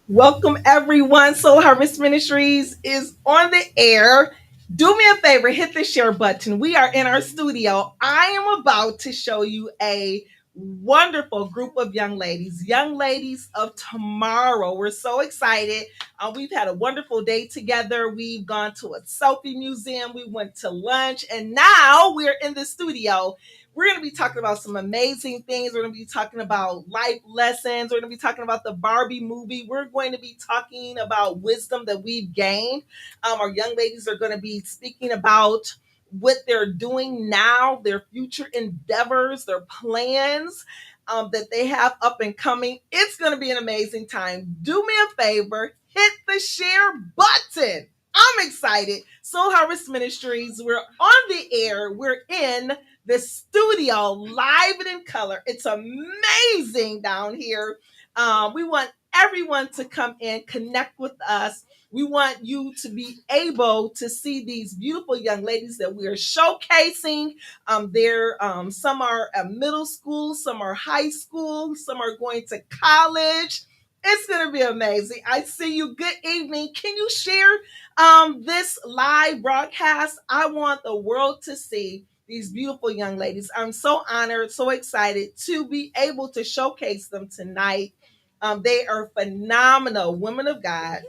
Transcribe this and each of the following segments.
Welcome everyone. Soul Harvest Ministries is on the air. Do me a favor, hit the share button. We are in our studio. I am about to show you a wonderful group of young ladies of tomorrow. We're so excited. We've had a wonderful day together. We've gone to a selfie museum. We went to lunch, and now we're in the studio. We're going to be talking about some amazing things. We're going to be talking about life lessons. We're going to be talking about the Barbie movie. We're going to be talking about wisdom that we've gained. Our young ladies are going to be speaking about what they're doing now, their future endeavors, their plans that they have up and coming. It's going to be an amazing time. Do me a favor, hit the share button. I'm excited. Soul Harvest Ministries, we're on the air. We're in the studio live and in color. It's amazing down here. We want everyone to come in, connect with us. We want you to be able to see these beautiful young ladies that we are showcasing. Some are at middle school, some are high school, some are going to college. It's going to be amazing. I see you. Good evening. Can you share this live broadcast? I want the world to see these beautiful young ladies. I'm so honored, so excited to be able to showcase them tonight. They are phenomenal women of God,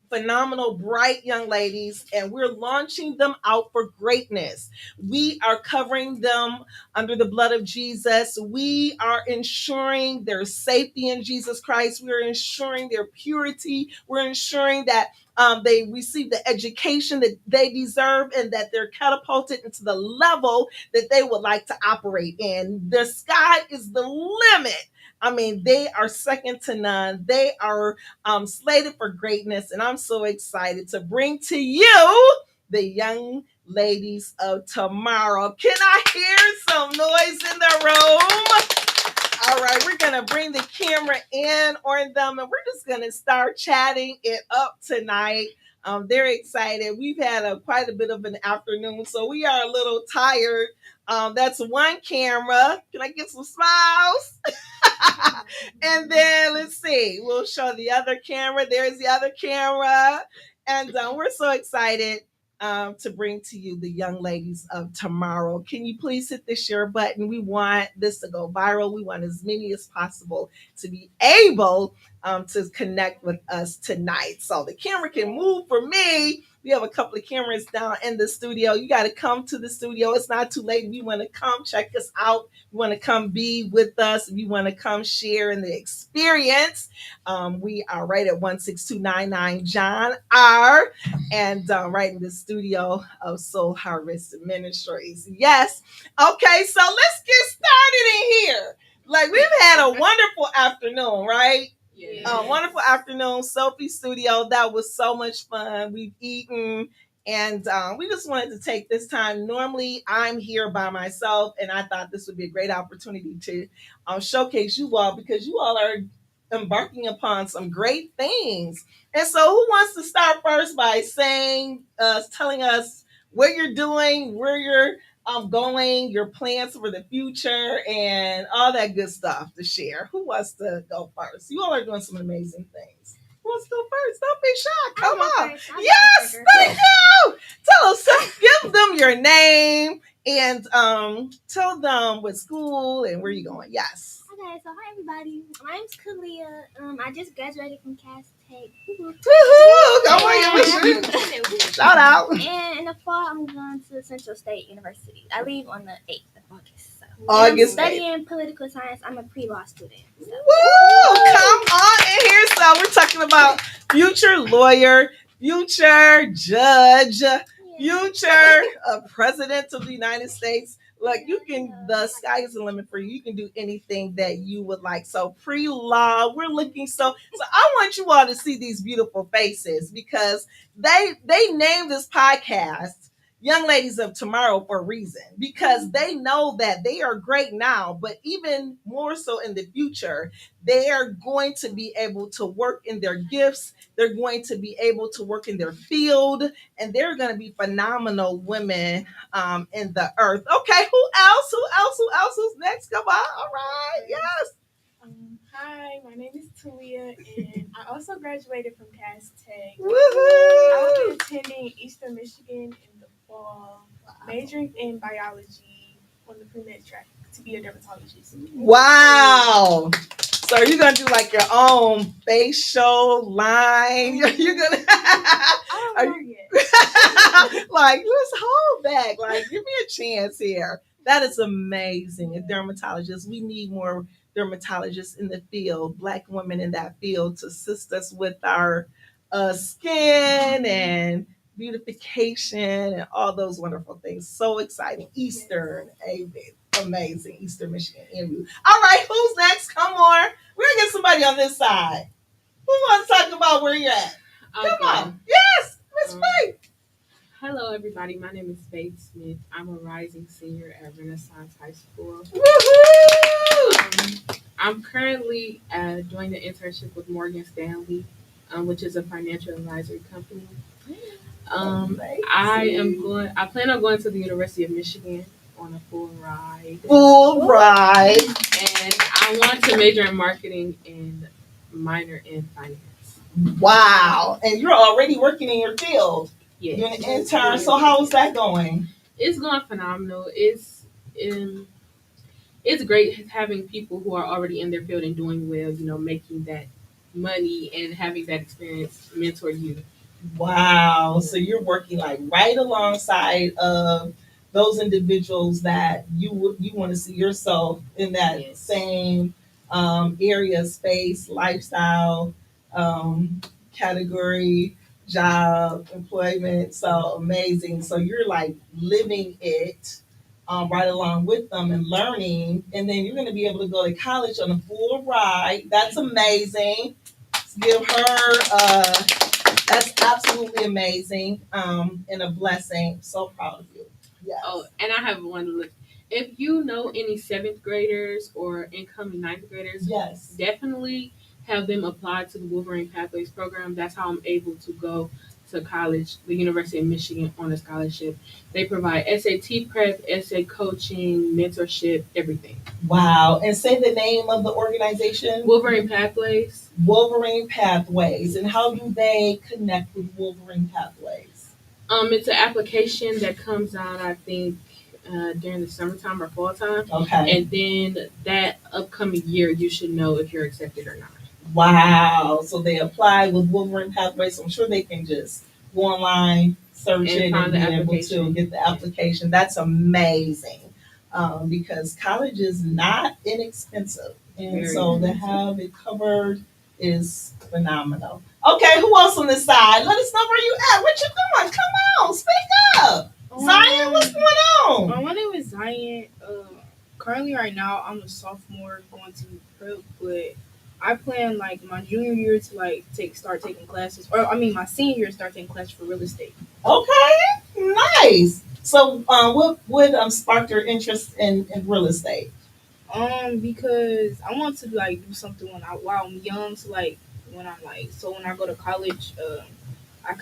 phenomenal, bright young ladies, and we're launching them out for greatness. We are covering them under the blood of Jesus. We are ensuring their safety in Jesus Christ. We're ensuring their purity. We're ensuring that they receive the education that they deserve and that they're catapulted into the level that they would like to operate in. The sky is the limit. I mean, they are second to none. They are slated for greatness, and I'm so excited to bring to you the young ladies of tomorrow. Can I hear some noise in the room? All right, we're gonna bring the camera in on them, and we're just gonna start chatting it up tonight. They're excited. We've had quite a bit of an afternoon, so we are a little tired. That's one camera. Can I get some smiles? And then let's see, we'll show the other camera. There's the other camera. And we're so excited to bring to you the young ladies of tomorrow. Can you please hit the share button? We want this to go viral. We want as many as possible to be able to connect with us tonight. So the camera can move for me. We have a couple of cameras down in the studio. You got to come to the studio. It's not too late. If you want to come check us out, you want to come be with us, if you want to come share in the experience, we are right at 16299 John R. And right in the studio of Soul Harvest Ministries. Yes. Okay, so let's get started in here. Like, we've had a wonderful afternoon, right? Wonderful afternoon, Sophie Studio. That was so much fun. We've eaten, and we just wanted to take this time. Normally, I'm here by myself, and I thought this would be a great opportunity to showcase you all because you all are embarking upon some great things. And so, who wants to start first by telling us what you're doing, where you're going, your plans for the future, and all that good stuff to share? Who wants to go first? You all are doing some amazing things. Who wants to go first? Don't be shy. Come on. Yes, thank you. Tell us, give them your name and tell them what school and where you're going. Yes. Okay, so hi everybody. My name's Kalia. I just graduated from Cass Tech. Woohoo! Come on, shout out. And in the fall, I'm going to Central State University. I leave on the 8th of August. So. August I'm studying political science. I'm a pre-law student. So. Woo! Come on in here. So we're talking about future lawyer, future judge, future president of the United States. Look, the sky is the limit for you. You can do anything that you would like. So pre-law, we're looking so I want you all to see these beautiful faces because they named this podcast Young Ladies of Tomorrow for a reason because they know that they are great now, but even more so in the future, they are going to be able to work in their gifts. They're going to be able to work in their field, and they're going to be phenomenal women in the earth. Okay, who else? Who's next? Come on. All right. Yes. Hi, my name is Talia, and I also graduated from Cass Tech. Woohoo! I'll be attending Eastern Michigan in the fall, majoring in biology on the pre-med track to be a dermatologist. Wow. So you're gonna do like your own facial line. You're gonna I are don't know you yet. like let's hold back. Like give me a chance here. That is amazing. A dermatologist. We need more dermatologists in the field, black women in that field to assist us with our skin and beautification and all those wonderful things. So exciting. Eastern, amazing. Eastern Michigan. All right, who's next? Come on. We're gonna get somebody on this side. Who wants to talk about where you're at? Come on. Yes, Miss Faith. Hello, everybody. My name is Faith Smith. I'm a rising senior at Renaissance High School. Woohoo! I'm currently doing an internship with Morgan Stanley, which is a financial advisory company. I plan on going to the University of Michigan on a full ride. Full ride. And I want to major in marketing and minor in finance. Wow. And you're already working in your field. Yes. You're an intern. So how is that going? It's going phenomenal. It's great having people who are already in their field and doing well, making that money and having that experience mentor you. Wow. So you're working like right alongside of those individuals that you want to see yourself in that Yes. same area, space, lifestyle, um, category, job, employment. So amazing. So you're like living it right along with them and learning, and then you're going to be able to go to college on a full ride. That's amazing. Let's give her. That's absolutely amazing and a blessing. So proud of you. Yes. Oh, and I have one look. If you know any seventh graders or incoming ninth graders, Yes. definitely have them apply to the Wolverine Pathways program. That's how I'm able to go to college, the University of Michigan, on a scholarship. They provide SAT prep, essay coaching, mentorship, everything. Wow. And say the name of the organization. Wolverine Pathways. Wolverine Pathways. And how do they connect with Wolverine Pathways? It's an application that comes out, I think, during the summertime or fall time. Okay. And then that upcoming year, you should know if you're accepted or not. Wow. So they apply with Wolverine Pathways. So I'm sure they can just go online, search And it, find and the be able to application. get the application. That's amazing. Because college is not inexpensive. And Very so to have it covered is phenomenal. Okay, who else on this side? Let us know where you at. What you doing? Come on, speak up. Zion, what's going on? My name is Zion. Currently, right now, I'm a sophomore going to prep, but I plan like my junior year to like start taking classes, or I mean my senior year start taking classes for real estate. Okay, nice. So, what sparked your interest in real estate? Because I want to like do something while I'm young, so like when I go to college, I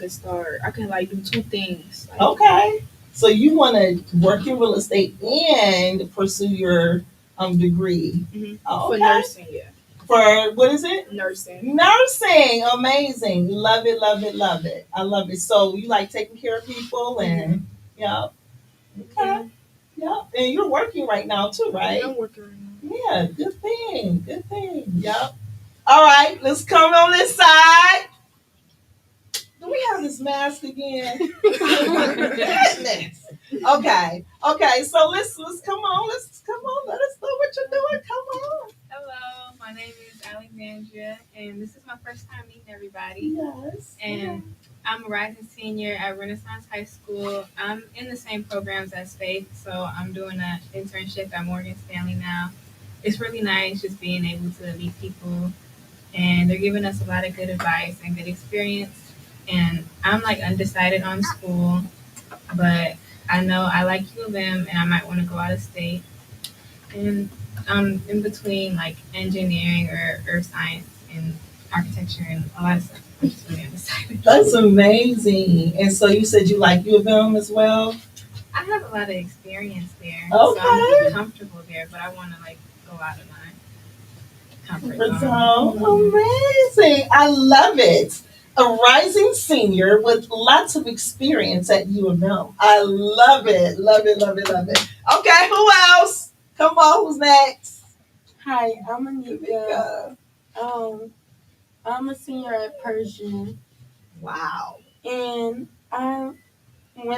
can like do two things. Like, Okay. So you want to work in real estate and pursue your degree. Oh, for okay. nursing, yeah. For what is it? Nursing. Nursing. Amazing. Love it, love it, love it. I love it. So you like taking care of people and yeah. Okay. Yeah. And you're working right now too, right? Yeah, I'm working right now. Yeah, good thing. Good thing. Yep. All right, let's come on this side. Do we have this mask again? Goodness. Okay. Okay. So let's come on. Let's come on. Let us know what you're doing. Come on. Hello, my name is Alexandria, and this is my first time meeting everybody. Yes. And I'm a rising senior at Renaissance High School. I'm in the same programs as Faith, so I'm doing an internship at Morgan Stanley now. It's really nice just being able to meet people, and they're giving us a lot of good advice and good experience. And I'm like undecided on school, but I know I like U of M, and I might want to go out of state. And in between like engineering or earth science and architecture and a lot of stuff. I'm just really undecided. That's amazing. And so you said you like U of M as well? I have a lot of experience there. Okay. So I'm comfortable there, but I want to like go out of mine. comfort So zone. amazing. I love it. A rising senior with lots of experience at U of M. I love it. Love it, love it, love it. Okay, who else? Come on, who's next? Hi, I'm Anika. Tamika. I'm a senior at Persian, Wow. and in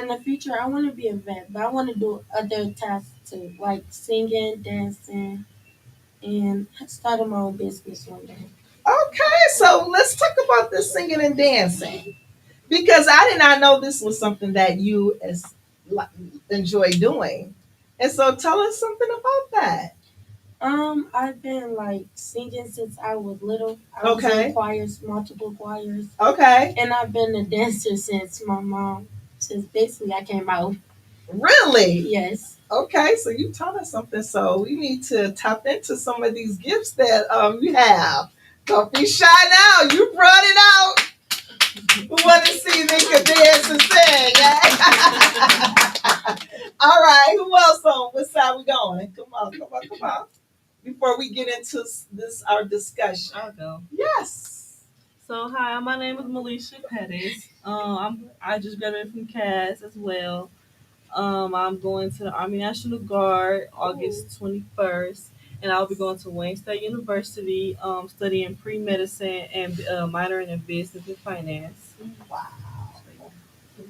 the future, I want to be a vet, but I want to do other tasks too, like singing, dancing, and starting my own business one day. Okay, so let's talk about this singing and dancing because I did not know this was something that you like, enjoy doing. And so tell us something about that. I've been like singing since I was little. I was Okay. in choirs, multiple choirs, Okay. and I've been a dancer since basically I came out. Really? Yes. Okay, so you taught us something. So we need to tap into some of these gifts that you have. Don't be shy now. You brought it out. We want to see Nika dance and sing. All right, who else on? What side we going? Come on, come on, come on. Before we get into this, our discussion. I'll go. Yes. So hi, my name is Melisha Pettis. I just graduated from CAS as well. I'm going to the Army National Guard August 21st, and I'll be going to Wayne State University, studying pre-medicine and minoring in business and finance. Wow.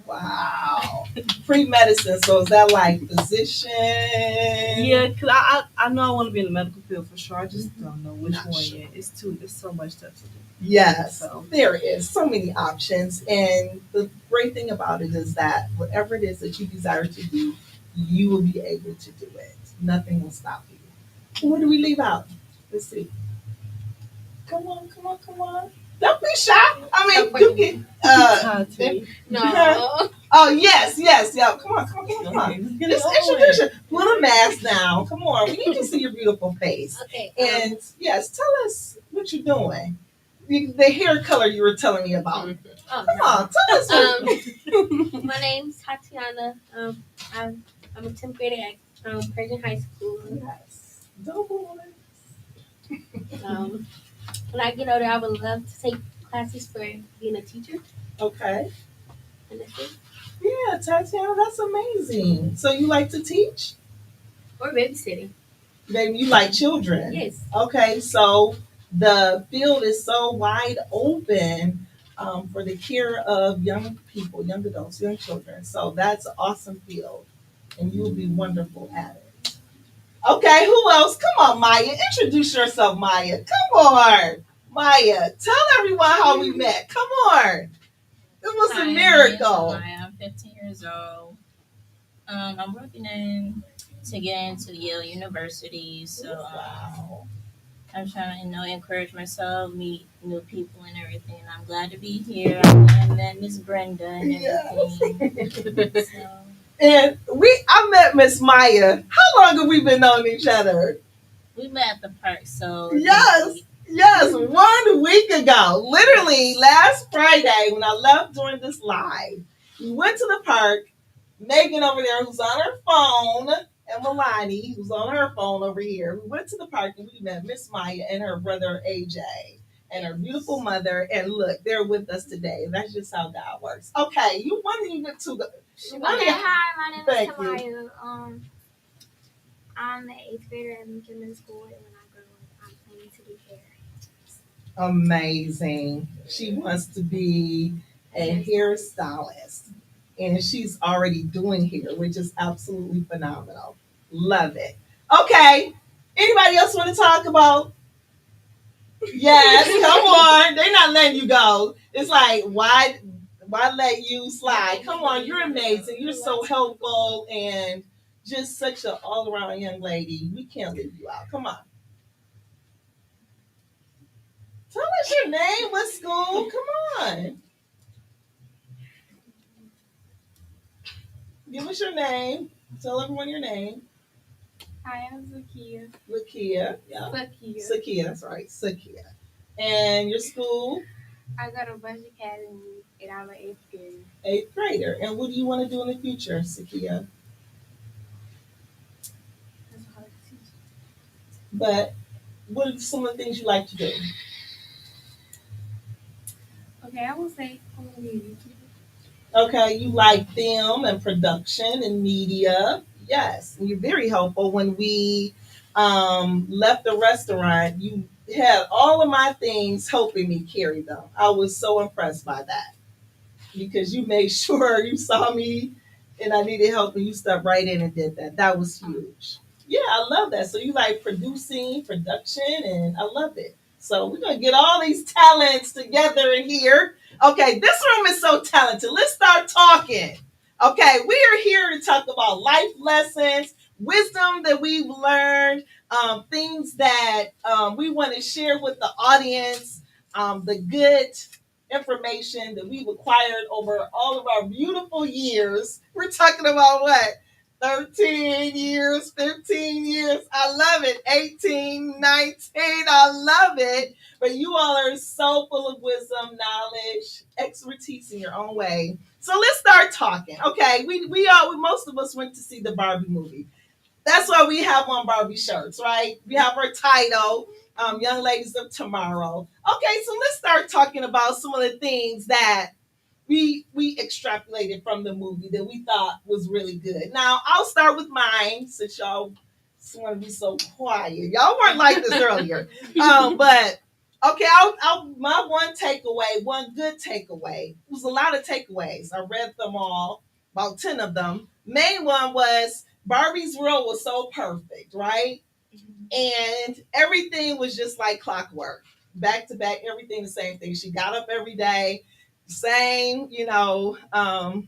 Wow. Pre medicine. So is that like physician? Yeah, cause I know I want to be in the medical field for sure. I just don't know which Not one sure. yet. It's so much stuff to do. Yes, So there is so many options. And the great thing about it is that whatever it is that you desire to do, you will be able to do it. Nothing will stop you. What do we leave out? Let's see. Come on, come on, come on. Don't be shy. I mean, you can. Tati. No. Oh yes, yes, yeah. Come on, come on, come on, come on. Get Just it over introduce with. you. Put a mask down. Come on. We need to see your beautiful face. Okay. And yes, tell us what you're doing. The hair color you were telling me about. Oh, Come on, tell us. What, my name's Tatiana. I'm a 10th grader at Persian High School. yes. Double. Um, when I get older, I would love to take classes for being a teacher. Okay. And that's it. Yeah, Tatiana, that's amazing. So you like to teach? Or babysitting. Baby, you like children? Yes. Okay, so the field is so wide open for the care of young people, young adults, young children. So that's an awesome field, and you'll be wonderful at it. Okay, who else? Come on, Maya. Introduce yourself, Maya. Come on. Maya, tell everyone how we met. Come on. It was Hi, a my miracle. name is Maya. I'm 15 years old. I'm working in to get into Yale University, so Wow. I'm trying to encourage myself, meet new people and everything. And I'm glad to be here. I met Miss Brenda and everything. Yes. So And I met Miss Maya. How long have we been knowing each other? we met at the park. So Yes, yes, 1 week ago. Literally last Friday when I left during this live, we went to the park. Megan over there who's on her phone and Milani who's on her phone over here. We went to the park and we met Miss Maya and her brother AJ and her beautiful mother. And look, they're with us today. That's just how God works. Okay, you want to get to the Okay, hi, my name Thank is Tamaya. I'm the 8th grader at Middle School, and when I grow up, I'm planning to do hair. amazing. She wants to be a hairstylist, and she's already doing hair, which is absolutely phenomenal. Love it. Okay. Anybody else want to talk about? Yes, come on. They're not letting you go. It's like why let you slide? Come on, you're amazing. You're so helpful and just such an all around young lady. We can't leave you out. Come on. Tell us your name. What school? Come on. Give us your name. Tell everyone your name. hi, I'm Zakia. Lakia. Yeah. Zakia. Sakia, that's right. Sakia. And your school? I go to Bush Academy, and I'm an 8th grader. Eighth grader. And what do you want to do in the future, Sakia? That's hard to teach. But What are some of the things you like to do? Okay, I will say. Okay, you like film and production and media. Yes, and you're very helpful. When we left the restaurant, you had all of my things helping me carry them. I was so impressed by that because you made sure you saw me and I needed help and you stepped right in and did that. That was huge. Yeah, I love that. So you like producing, production, and I love it. So we're gonna get all these talents together in here. Okay, this room is so talented. Let's start talking. Okay, we are here to talk about life lessons, wisdom that we've learned, things that we want to share with the audience, the good information that we've acquired over all of our beautiful years. We're talking about what? 13 years, 15 years. I love it. 18, 19. I love it. But you all are so full of wisdom, knowledge, expertise in your own way. So let's start talking. Okay, most of us went to see the Barbie movie. That's why we have on Barbie shirts, right? We have our title, Young Ladies of Tomorrow. Okay, so let's start talking about some of the things that we extrapolated from the movie that we thought was really good. Now I'll start with mine since y'all want to be so quiet. Y'all weren't like this earlier, but okay. My one takeaway, one good takeaway. It was a lot of takeaways. I read them all, about 10 of them. Main one was Barbie's world was so perfect, right? And everything was just like clockwork, back to back, everything the same thing. She got up every day, same,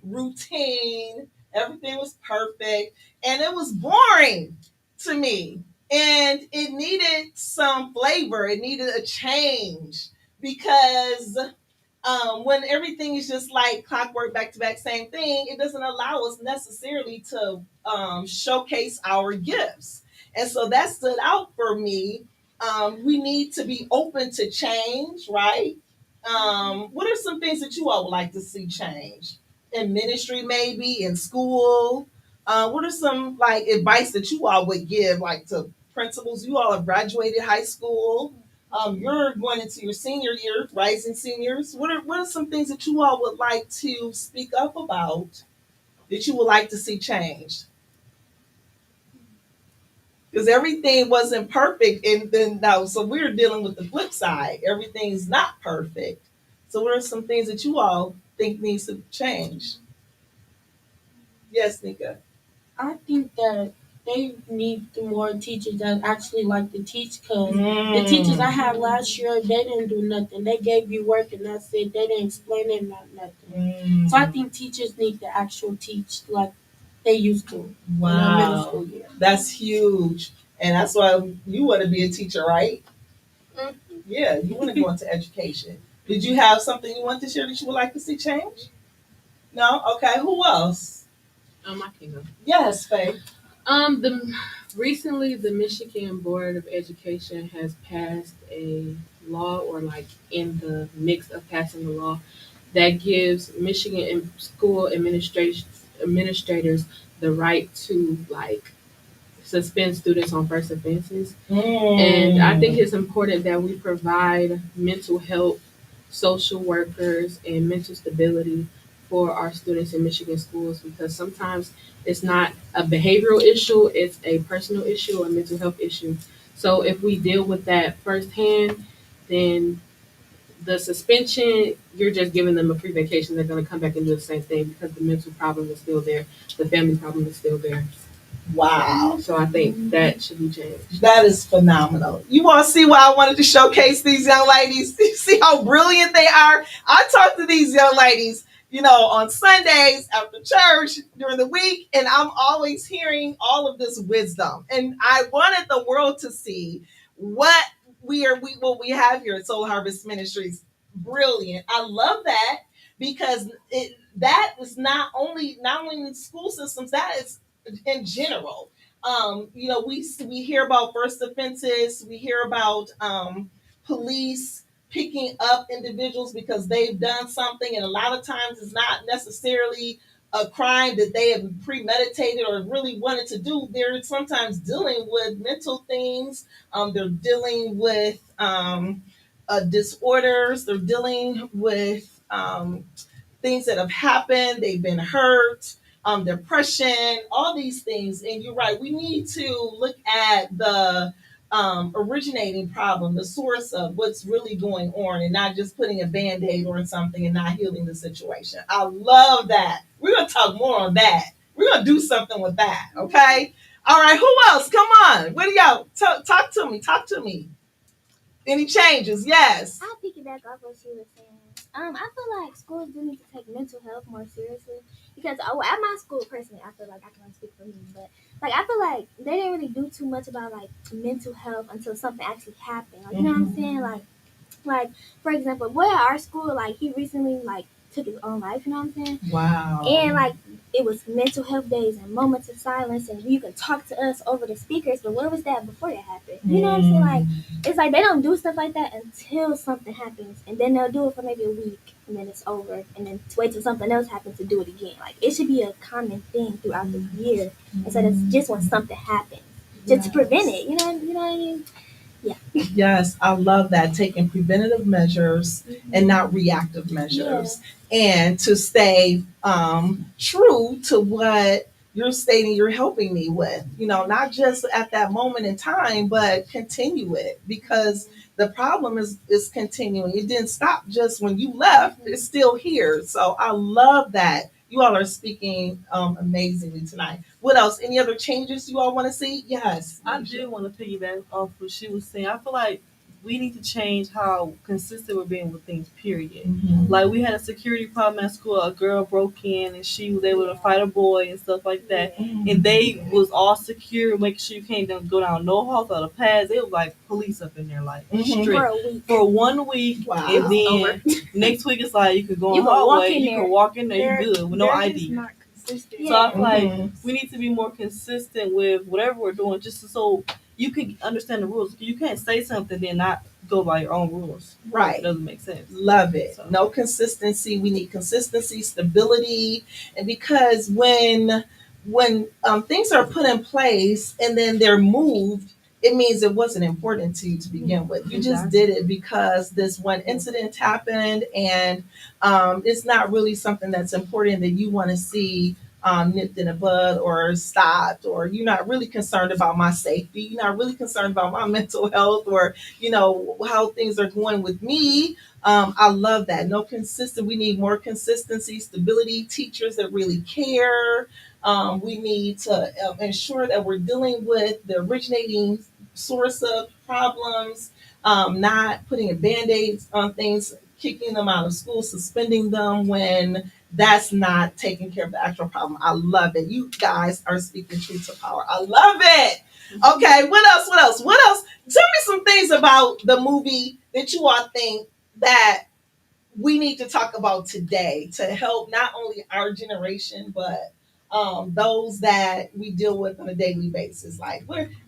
routine. Everything was perfect, and it was boring to me. And it needed some flavor. It needed a change because when everything is just like clockwork, back to back, same thing, it doesn't allow us necessarily to showcase our gifts. And so that stood out for me. We need to be open to change, right? What are some things that you all would like to see change in ministry, maybe in school? What are some like advice that you all would give, like to principals? You all have graduated high school. You're going into your senior year, rising seniors. What are some things that you all would like to speak up about that you would like to see changed? Because everything wasn't perfect, and then now so we're dealing with the flip side. Everything's not perfect. So what are some things that you all think needs to change? Yes, Nika. I think that they need more teachers that actually like to teach because the teachers I had last year, they didn't do nothing. They gave you work and that's it. They didn't explain it, not nothing. So I think teachers need to actually teach like they used to in our middle school year. That's huge. And that's why you want to be a teacher, right? Yeah, you want to go into education. Did you have something you want to share that you would like to see change? No? Okay, who else? I can go. Yes, Faye. The recently the Michigan Board of Education has passed a law, or like in the mix of passing the law, that gives Michigan school administrators the right to like suspend students on first offenses. And I think it's important that we provide mental health, social workers, and mental stability for our students in Michigan schools, because sometimes it's not a behavioral issue, it's a personal issue, a mental health issue. So if we deal with that firsthand, then the suspension, you're just giving them a free vacation. They're going to come back and do the same thing because the mental problem is still there, the family problem is still there. Wow. So I think that should be changed. That is phenomenal. You want to see why I wanted to showcase these young ladies? See how brilliant they are? I talk to these young ladies, on Sundays after church during the week, and I'm always hearing all of this wisdom. And I wanted the world to see what what we have here at Soul Harvest Ministries. Brilliant. I love that because that is not only in school systems, that is in general. We hear about first offenses. We hear about police picking up individuals because they've done something, and a lot of times it's not necessarily a crime that they have premeditated or really wanted to do. They're sometimes dealing with mental things. They're dealing with disorders. They're dealing with things that have happened. They've been hurt, depression, all these things. And you're right. We need to look at the originating problem, the source of what's really going on, and not just putting a band-aid on something and not healing the situation. I love that. We're going to talk more on that. We're going to do something with that. Okay. All right. Who else? Come on. What do y'all talk to me? Talk to me. Any changes? Yes. I'll piggyback off what she was saying. I feel like schools do need to take mental health more seriously because at my school personally, I feel like I can only speak for me, but like I feel like they didn't really do too much about like mental health until something actually happened. Like, you know what I'm saying? Like for example, boy at our school, like he recently like took his own life. You know what I'm saying? Wow. And like it was mental health days and moments of silence, and you can talk to us over the speakers. But where was that before that happened? You know what I'm saying? Like it's like they don't do stuff like that until something happens, and then they'll do it for maybe a week, and then it's over, and then wait till something else happens to do it again. Like it should be a common thing throughout the year instead of just when something happens, just to prevent it. You know what I mean? Yeah. Yes, I love that. Taking preventative measures and not reactive measures. And to stay true to what you're stating you're helping me with. Not just at that moment in time, but continue it because the problem is continuing. It didn't stop just when you left. It's still here. So I love that. You all are speaking amazingly tonight. What else? Any other changes you all want to see? Yes. I do want to piggyback off what she was saying. I feel like we need to change how consistent we're being with things, period. Like we had a security problem at school. A girl broke in and she was able to fight a boy and stuff like that. And they was all secure, making sure you can't go down no halls or the paths. They was like police up in there, like strict. For 1 week. Wow. And then next week it's like you can go in the hallway, you can walk in there, you good with no ID. So I feel like we need to be more consistent with whatever we're doing, just so you can understand the rules. You can't say something then not go by your own rules. Right. It doesn't make sense. Love it. So. No consistency. We need consistency, stability, and because when things are put in place and then they're moved, it means it wasn't important to you to begin with. You just did it because this one incident happened, and it's not really something that's important that you want to see nipped in the bud or stopped, or you're not really concerned about my safety. You're not really concerned about my mental health or, how things are going with me. I love that. No consistent. We need more consistency, stability, teachers that really care. We need to ensure that we're dealing with the originating source of problems, not putting a band-aid on things, kicking them out of school, suspending them when that's not taking care of the actual problem. I love it. You guys are speaking truth to power. I love it. Okay, what else? Tell me some things about the movie that you all think that we need to talk about today to help not only our generation, but those that we deal with on a daily basis. Like,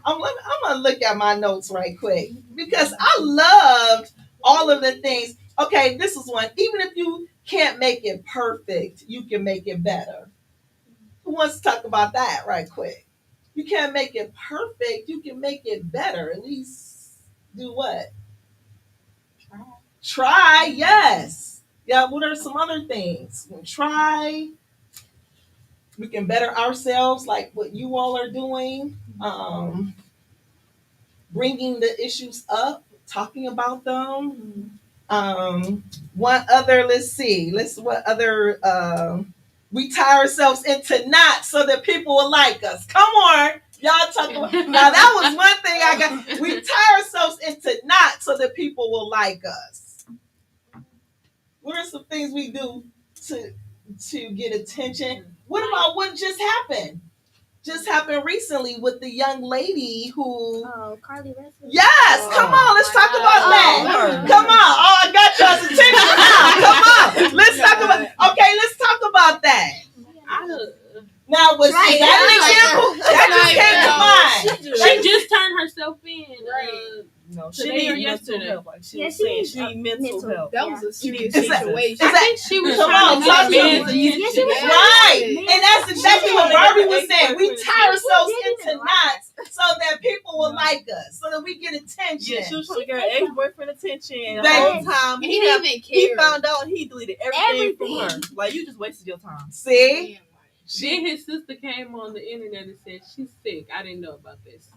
I'm going to look at my notes right quick because I loved all of the things. Okay, this is one. Even if you can't make it perfect, you can make it better. Who wants to talk about that right quick? You can't make it perfect, you can make it better. At least do what? Try, yes. Yeah, what are some other things? Try. We can better ourselves, like what you all are doing. Bringing the issues up, talking about them. What other? Let's see. What other? We tie ourselves into knots so that people will like us. Come on, y'all talk about. Now that was one thing I got. We tie ourselves into knots so that people will like us. What are some things we do to get attention? What about what just happened? Just happened recently with the young lady who. Oh, Carly Russell. Yes, come on, let's talk about that. Come on, I got y'all's attention now. Come on, let's talk about. Okay, let's talk about that. Now, was that an example? That just came to mind. She just turned herself in. No, she today or need mental yesterday. help. Like she Yeah, was she saying, needs, she need mental help. That was a serious Is that- situation. is I think she was Come trying on, to talk get to men's me. attention. Yeah, she was trying Right. Man, And that's exactly she what was Barbie like was an saying. We ex-boyfriend. tie ourselves She didn't into even knots so that people will like us, so that we get attention. Yeah, she was trying to get her ex-boyfriend attention, and the Thank whole time And he didn't even care. he found out, he deleted everything from her. Everything. Like, you just wasted your time. See? Then his sister came on the internet and said she's sick. I didn't know about this.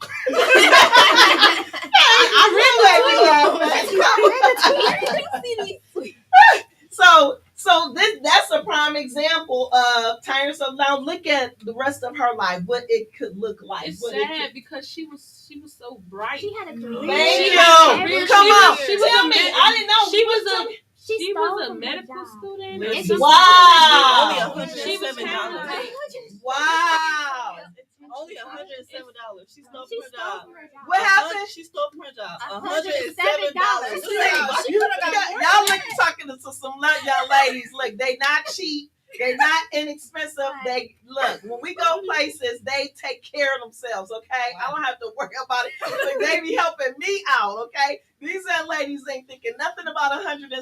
So that's a prime example of tying herself down. Look at the rest of her life, what it could look like. It's what it sad could- because she was so bright. She had a career. Thank She you. had everything. Come on, She was tell a me. med- I didn't know. She was She She stole was a from her medical job. student. Listen, or something. Wow. Only She was $107. talented. Wow. Only $107. She stole She from her stole job. from her job. What happened? She stole from her job. $107. $107. Y'all look talking to some young ladies. Look, they not cheap. They're not inexpensive. They look, when we go places, they take care of themselves, okay? I don't have to worry about it. But they be helping me out, okay? These young ladies ain't thinking nothing about $107.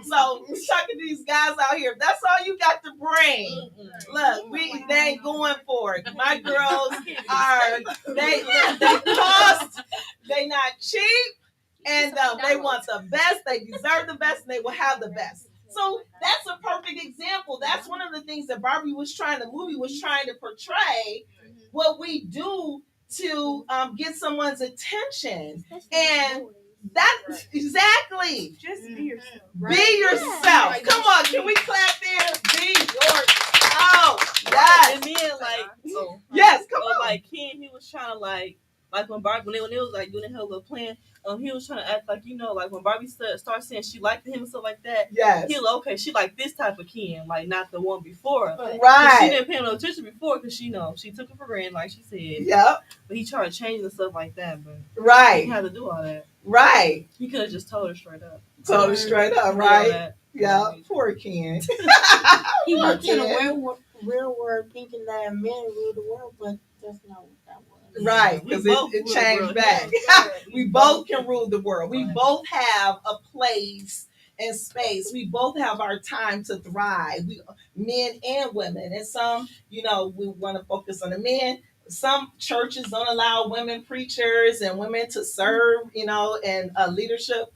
So we talking to these guys out here. If that's all you got to bring, look, they ain't going for it. My girls are they cost, they not cheap, and they want the best, they deserve the best, and they will have the best. So that's a perfect example. That's one of the things that the movie was trying to portray, what we do to get someone's attention. And that exactly. Just be yourself. Be yourself. Come on, can we clap there? Be yourself. Yes. And then, like, Yes, come on. like, Ken, he was trying to, like when Barbie, when it was like doing her little plan, he was trying to act like, like when Barbie started saying she liked him and stuff like that. Yes. He was like, okay, she liked this type of Ken, like not the one before her. 'Cause She Right. didn't pay no attention before because she took it for granted, like she said. Yep. But he tried to change and stuff like that, but he Right. had to do all that. Right. He could have just told her straight up. Told her straight up, Do all right? that. Yeah. Poor Ken. He went to the Ken. real world thinking that men rule the world, but that's not what that was. Right, We because both it rule the changed world. back. Yeah. We both can rule the world. We Right. both have a place and space. We both have our time to thrive. Men and women. And some, we want to focus on the men. Some churches don't allow women preachers and women to serve, in leadership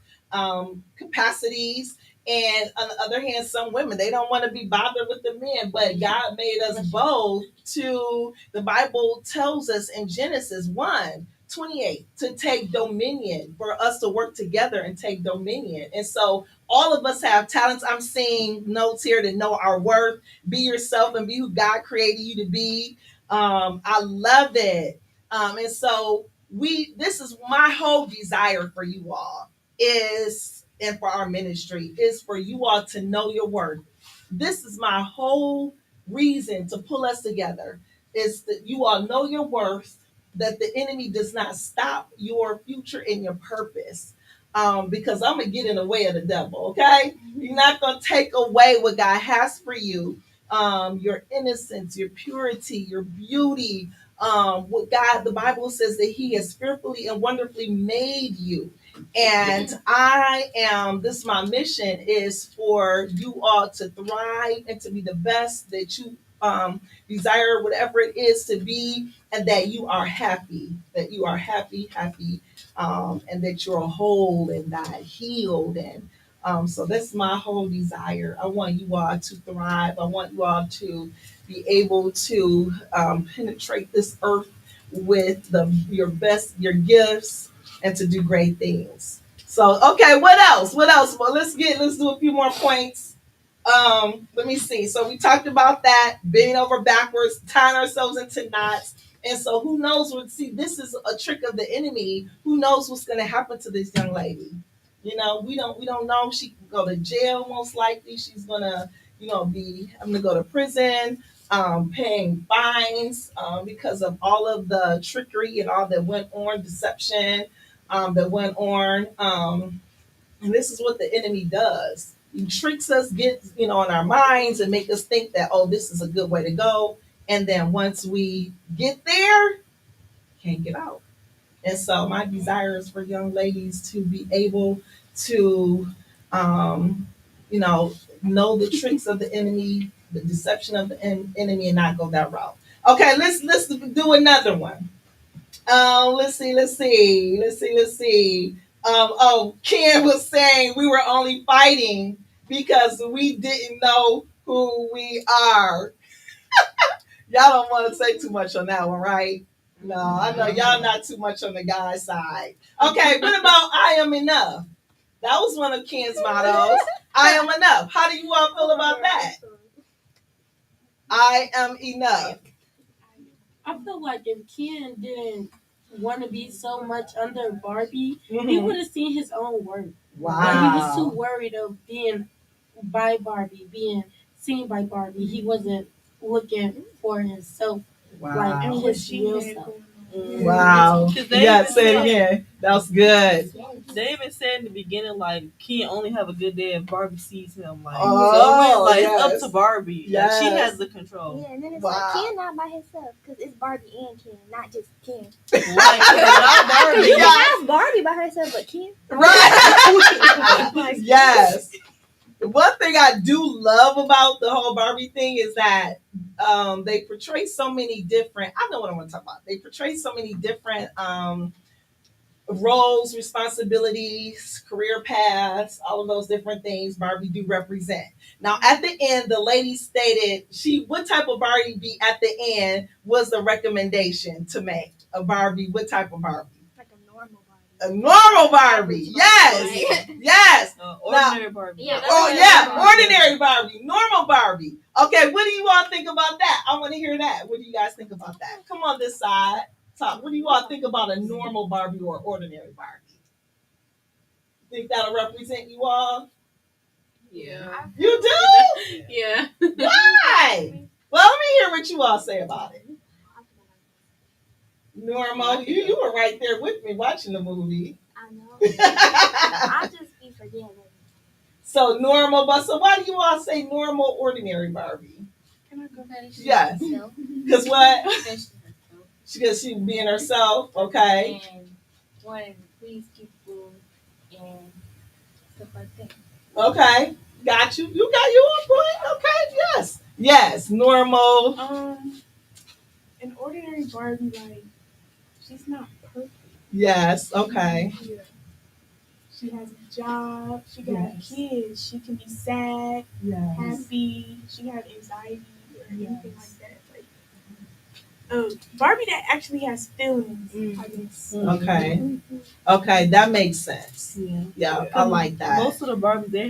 capacities. And on the other hand, some women, they don't want to be bothered with the men, but God made us both the Bible tells us in Genesis 1:28 to take dominion, for us to work together and take dominion. And so all of us have talents. I'm seeing notes here to know our worth, be yourself and be who God created you to be. I love it. And so this is my whole desire for you all and for our ministry is for you all to know your worth. This is my whole reason to pull us together is that you all know your worth, that the enemy does not stop your future and your purpose. Because I'm going to get in the way of the devil, okay? You're not going to take away what God has for you. Your innocence, your purity, your beauty, what God, the Bible says that he has fearfully and wonderfully made you. And this is my mission is for you all to thrive and to be the best that you desire, whatever it is to be, and that you are happy, happy, and that you're whole and not healed. And so that's my whole desire. I want you all to thrive. I want you all to be able to penetrate this earth with your gifts, and to do great things. So, okay, what else? Well, let's do a few more points. Let me see. So we talked about that, bending over backwards, tying ourselves into knots. And so who knows this is a trick of the enemy. Who knows what's going to happen to this young lady? We don't know. She can go to jail most likely. She's going to, I'm going to go to prison, paying fines because of all of the trickery and all that went on, deception that went on. And this is what the enemy does. He tricks us, gets, in our minds and make us think that, oh, this is a good way to go. And then once we get there, can't get out. And so my desire is for young ladies to be able to, um, you know the tricks of the enemy, the deception of the enemy, and not go that route. Okay, let's do another one. Let's see. Oh, Ken was saying we were only fighting because we didn't know who we are. Y'all don't want to say too much on that one, right? No, I know y'all not too much on the guy side. Okay, what about I am enough? That was one of Ken's mottos. I am enough. How do you all feel about that? I am enough. I feel like if Ken didn't want to be so much under Barbie, he would have seen his own work. Wow. But he was too worried of being by Barbie, being seen by Barbie. He wasn't looking for himself, like Wow. his real self. Wow. Yeah, say it again. That's good. They even said in the beginning, like, Ken only have a good day if Barbie sees him. Like, Oh, so it's yes. up to Barbie. Yes. Like, she has the control. Yeah, and then it's Wow. like Ken not by himself because it's Barbie and Ken, not just Ken. Right. Not Barbie. You Yeah. can have Barbie by herself, but Ken. Right. Yes. One thing I do love about the whole Barbie thing is that they portray so many different. I know what I'm going to talk about. They portray so many different roles, responsibilities, career paths, all of those different things Barbie do represent. Now, at the end, the lady stated what type of Barbie be at the end was the recommendation to make a Barbie. What type of Barbie? Like a normal Barbie. A normal Barbie. Yes. Yes. Ordinary Barbie. Yeah. Oh yeah, ordinary Barbie, normal Barbie. Okay, what do you all think about that? I want to hear that. What do you guys think about that? Come on this side. Talk. What do you all think about a normal Barbie or ordinary Barbie? Think that'll represent you all? Yeah. You do? Yeah. Why? Well, let me hear what you all say about it. Normal. You were right there with me watching the movie. I know. I just be forgetting. So normal, but so why do you all say normal, ordinary Barbie? Can I go back? Yes. So, Because what? Because Because she being herself, okay. and wanting to please people and stuff like that. Okay. Got you. You got you on point. Okay, yes. Yes. Normal. An ordinary Barbie, like, she's not perfect. Yes. Okay. Yeah. She has a job. She got Yes. kids. She can be sad, Yes. happy. She have anxiety or anything like that. Like, Barbie that actually has feelings. I guess. Okay. Okay, that makes sense. Yeah. Yeah, I like that. Most of the Barbies they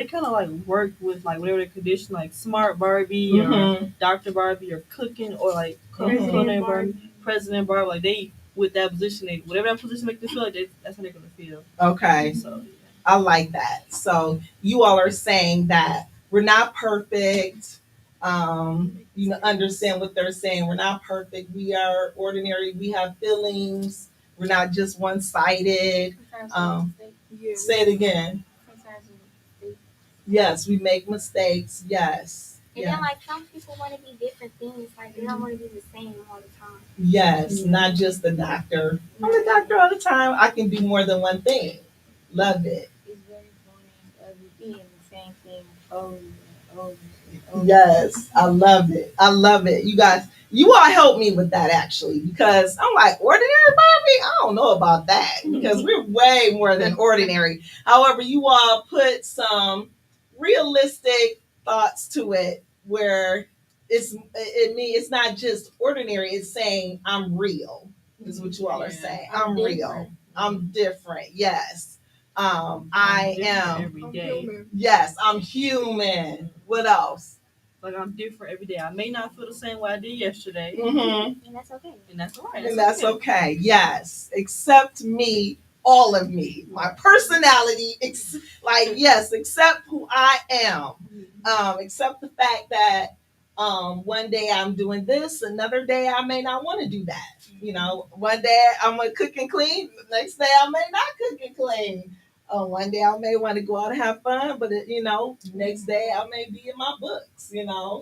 kind of like worked with like whatever the condition, like Smart Barbie or Dr. Barbie or cooking or like culinary Barbie, President Barbie. Like they with that position, whatever that position make them feel like that's how they're gonna feel. Okay. So I like that. So you all are saying that we're not perfect. You understand what they're saying. We're not perfect. We are ordinary. We have feelings. We're not just one-sided. Yeah. Say it again. Sometimes we mistake. Yes, we make mistakes. Yes. and then like some people want to be different things. Like they don't want to be the same all the time. Yes, not just the doctor. I'm the doctor all the time. I can do more than one thing. Love it. It's very boring of being the same thing over and over and over. Yes, I love it. I love it. You guys, you all help me with that actually because I'm like, ordinary Barbie? I don't know about that because we're way more than ordinary. However, you all put some realistic thoughts to it where it's not just ordinary, it's saying I'm real, is what you all are saying. I'm real. I'm different. Yes. I am every day. Yes, I'm human. What else? Like I'm different every day. I may not feel the same way I did yesterday, Mm-hmm. And that's okay. and that's all right. And that's okay. Yes, accept me, all of me, my personality. Yes, accept who I am. Accept the fact that one day I'm doing this, another day I may not want to do that. You know, one day I'm gonna cook and clean, the next day I may not cook and clean. One day I may want to go out and have fun, but next day I may be in my books.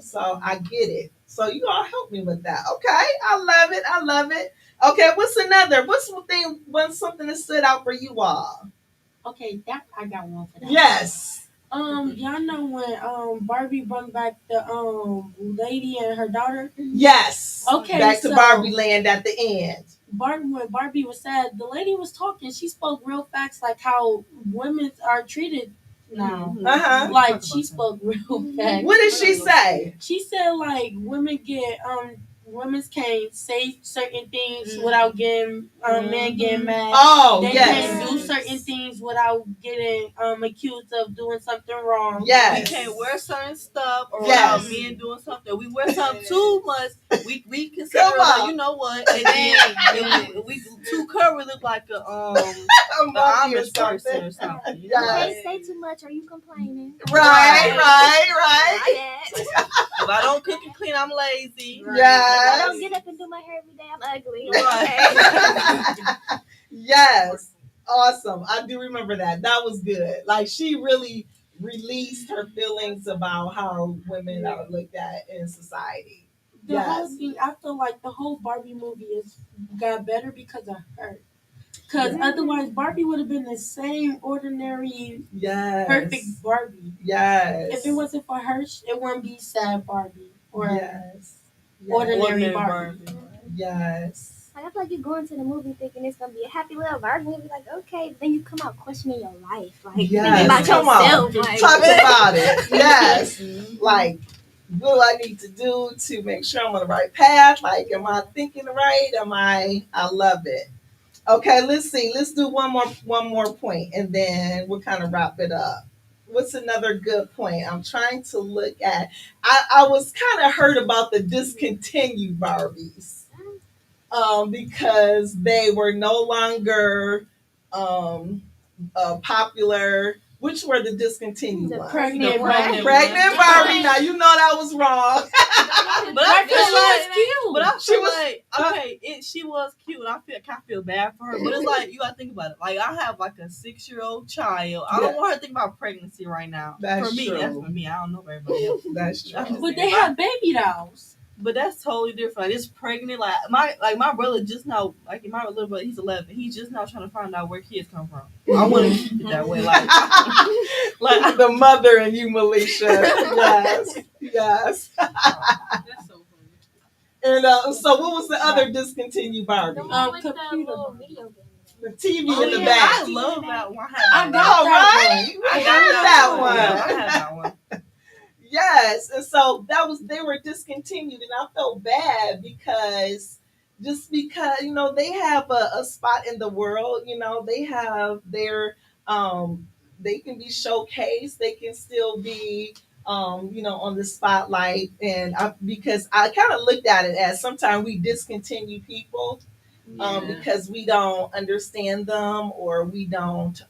So I get it. So you all help me with that. Okay, I love it. I love it. Okay, what's another? What's one thing? What's something that stood out for you all? Okay, that I got one for that. Yes. Y'all know when Barbie brought back the lady and her daughter. Yes. Okay, back to so Barbie Land at the end. When Barbie was sad, the lady was talking. She spoke real facts, like how women are treated now. Uh-huh. Like she spoke real facts. What did she say? She said like women can't say certain things without getting men getting mad. Oh, They yes. can't do certain things without getting accused of doing something wrong. Yes. We can't wear certain stuff or Yes. without men doing something. We wear something too much. We consider Come like, on. you know what? And then if we too covered, look like a monkey or Amish something. person or something. You You know? Yes. can't say too much or you complaining. Right. My bad. If I don't cook and clean, I'm lazy. If I Yes. don't get up and do my hair every day, I'm ugly. Right. Yes. Awesome. I do remember that. That was good. Like she really released her feelings about how women are looked at in society. The whole thing, I feel like the whole Barbie movie got better because of her. Because otherwise, Barbie would have been the same ordinary, Yes. perfect Barbie. Yes. If it wasn't for her, it wouldn't be sad Barbie or yes. ordinary Barbie. Yes. Like, I feel like you go into the movie thinking it's gonna be a happy little Barbie movie, like okay, but then you come out questioning your life, like Yes. thinking about Come on. yourself. Like, Talk about it. Yes. Like, what do I need to do to make sure I'm on the right path? Like, am I thinking right? I love it. Okay, let's see. Let's do one more point and then we'll kind of wrap it up. What's another good point? I'm trying to look at I was kind of hurt about the discontinued Barbies. Because they were no longer um popular. Which were the discontinued The ones? Pregnant Barbie. Pregnant Barbie. Now you know that was wrong. But I feel like cute. But I She feel was- like she was cute, and I feel bad for her. But it's like you gotta think about it. Like I have like a 6-year-old child. I don't want her to think about pregnancy right now. That's for me, true. that's for me. I don't know for everybody else. That's true. But they have baby dolls. But that's totally different. Like it's pregnant. Like my brother just now. Like my little brother, he's 11. He's just now trying to find out where kids come from. I want to keep it that way. Like like the mother and you, Melisha. Yes. Yes. That's so funny. And so what was the other discontinued Barbie? the one with the computer little Barbie. video game. The TV oh, in the yeah, back. I love that one. I No, got that right? one. We I had got that one. Yeah, I one. had that one. Yes. And so they were discontinued and I felt bad because they have a spot in the world, they have their they can be showcased, they can still be on the spotlight because I kind of looked at it as sometimes we discontinue people because we don't understand them or we don't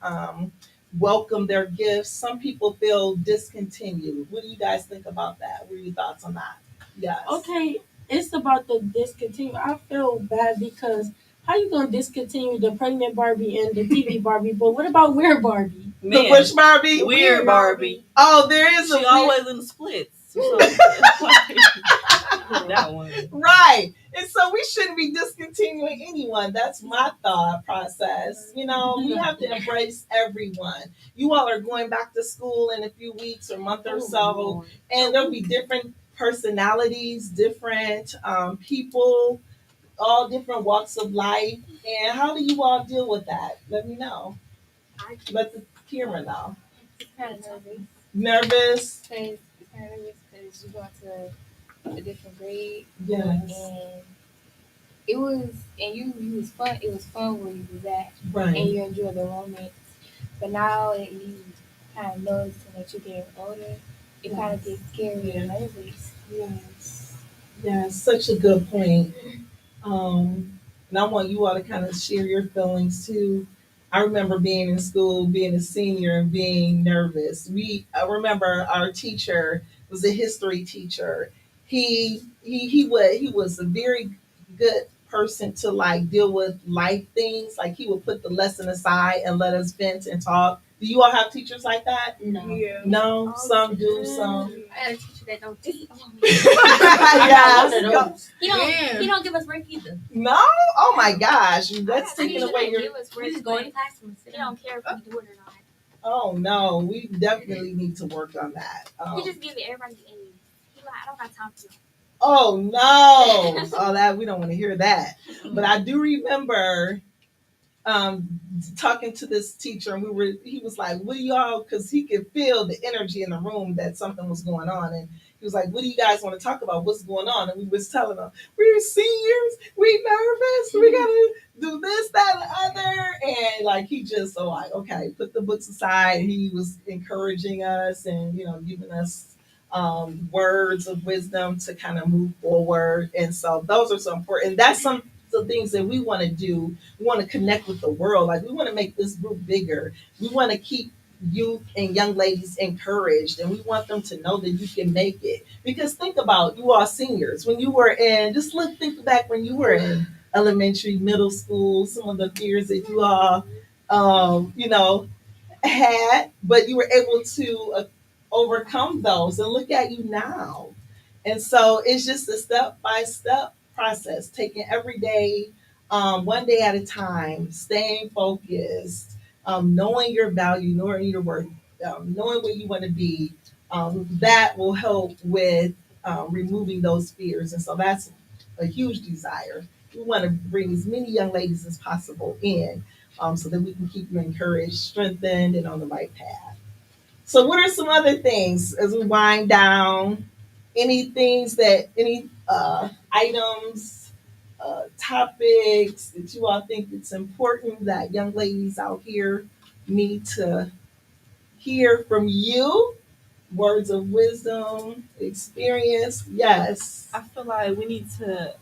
welcome their gifts. Some people feel discontinued. What do you guys think about that? What are your thoughts on that? Yes. Okay, it's about the discontinue. I feel bad because how you gonna discontinue the pregnant Barbie and the TV Barbie? But what about Weird Barbie? The Man, which Barbie? weird Barbie. Oh, there is She a always in the splits. Or something. That one. right. And so we shouldn't be discontinuing anyone. That's my thought process. We have to embrace everyone. You all are going back to school in a few weeks or month or so, and there'll be different personalities, different people, all different walks of life. And how do you all deal with that? Let me know. Let the camera know. Kind of nervous. Nervous? Because you go to a different grade. Yes. And it was, and you was fun. It was fun where you was at, and Right. you enjoyed the romance. But now that you kind of notice that you're getting older, it kind of gets scary and nervous. Yes. Yes. Such a good point. And I want you all to kind of share your feelings too. I remember being in school, being a senior, and being nervous. I remember our teacher was a history teacher. He was a very good person to like deal with life things. Like he would put the lesson aside and let us vent and talk. Do you all have teachers like that? No. Yeah. No, some do, some. I had a teacher that don't teach. I got one Yes. of those. He don't give us work either. No? Oh my gosh. That's I taking away your. give us work. We just go in the classroom. He don't care if we do it or not. Oh no, we definitely need to work on that. He just give everybody A's. He like, I don't got time for you. Oh no. Oh, that we don't want to hear that. But I do remember talking to this teacher, and he was like, what do y'all, because he could feel the energy in the room that something was going on, and he was like, what do you guys want to talk about, what's going on? And we was telling them, we're seniors, we nervous, we gotta do this, that, and the other. And like he just so like, okay, put the books aside. He was encouraging us and giving us words of wisdom to kind of move forward. And so those are so important. That's some the things that we want to do. We want to connect with the world. Like we want to make this group bigger. We want to keep youth and young ladies encouraged, and we want them to know that you can make it. Because think about you all seniors. When you were in, think back when you were in elementary, middle school, some of the fears that you all, had, but you were able to overcome those. And look at you now. And so it's just a step by step process, taking every day, one day at a time, staying focused, knowing your value, knowing your worth, knowing where you want to be. That will help with removing those fears. And so that's a huge desire. We want to bring as many young ladies as possible in so that we can keep you encouraged, strengthened, and on the right path. So, what are some other things as we wind down? Any items, topics that you all think it's important that young ladies out here need to hear from you? Words of wisdom, experience. Yes. I feel like we need to.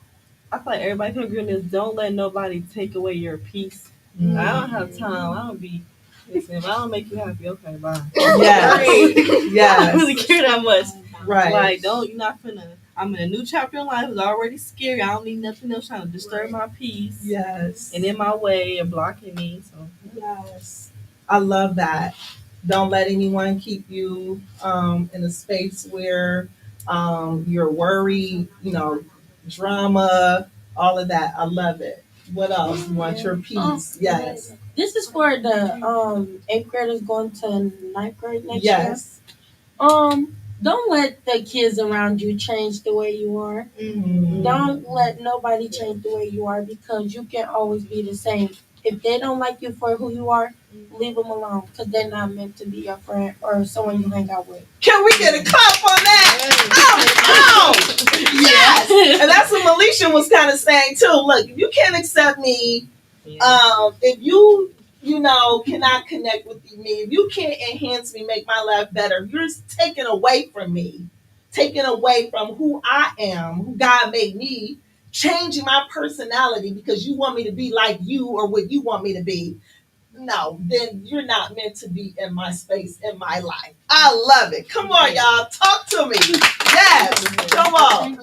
I feel like everybody can agree on this. Don't let nobody take away your peace. I don't have time. I don't be. Listen, if I don't make you happy, okay, bye. Yes. I don't Yes. really care that much. Right. Like, you're not finna. I'm in a new chapter in life. It's already scary. I don't need nothing else trying to disturb my peace. Yes. And in my way and blocking me. So Yes. I love that. Don't let anyone keep you in a space where you're worried, drama, all of that. I love it. What else? You want your peace? Yes. This is for the 8th graders going to 9th grade next Yes. year. Don't let the kids around you change the way you are. Mhm. Don't let nobody change the way you are, because you can always be the same. If they don't like you for who you are, leave them alone, because they're not meant to be your friend or someone you hang out with. Can we get a clap on that? Yes. And that's what Melisha was kind of saying too. Look, if you can't accept me, if you cannot connect with me, if you can't enhance me, make my life better, if you're taking away from me, taking away from who I am, who God made me, changing my personality because you want me to be like you or what you want me to be, no, then you're not meant to be in my space, in my life. I love it. Come on, y'all. Talk to me. Yes. Come on.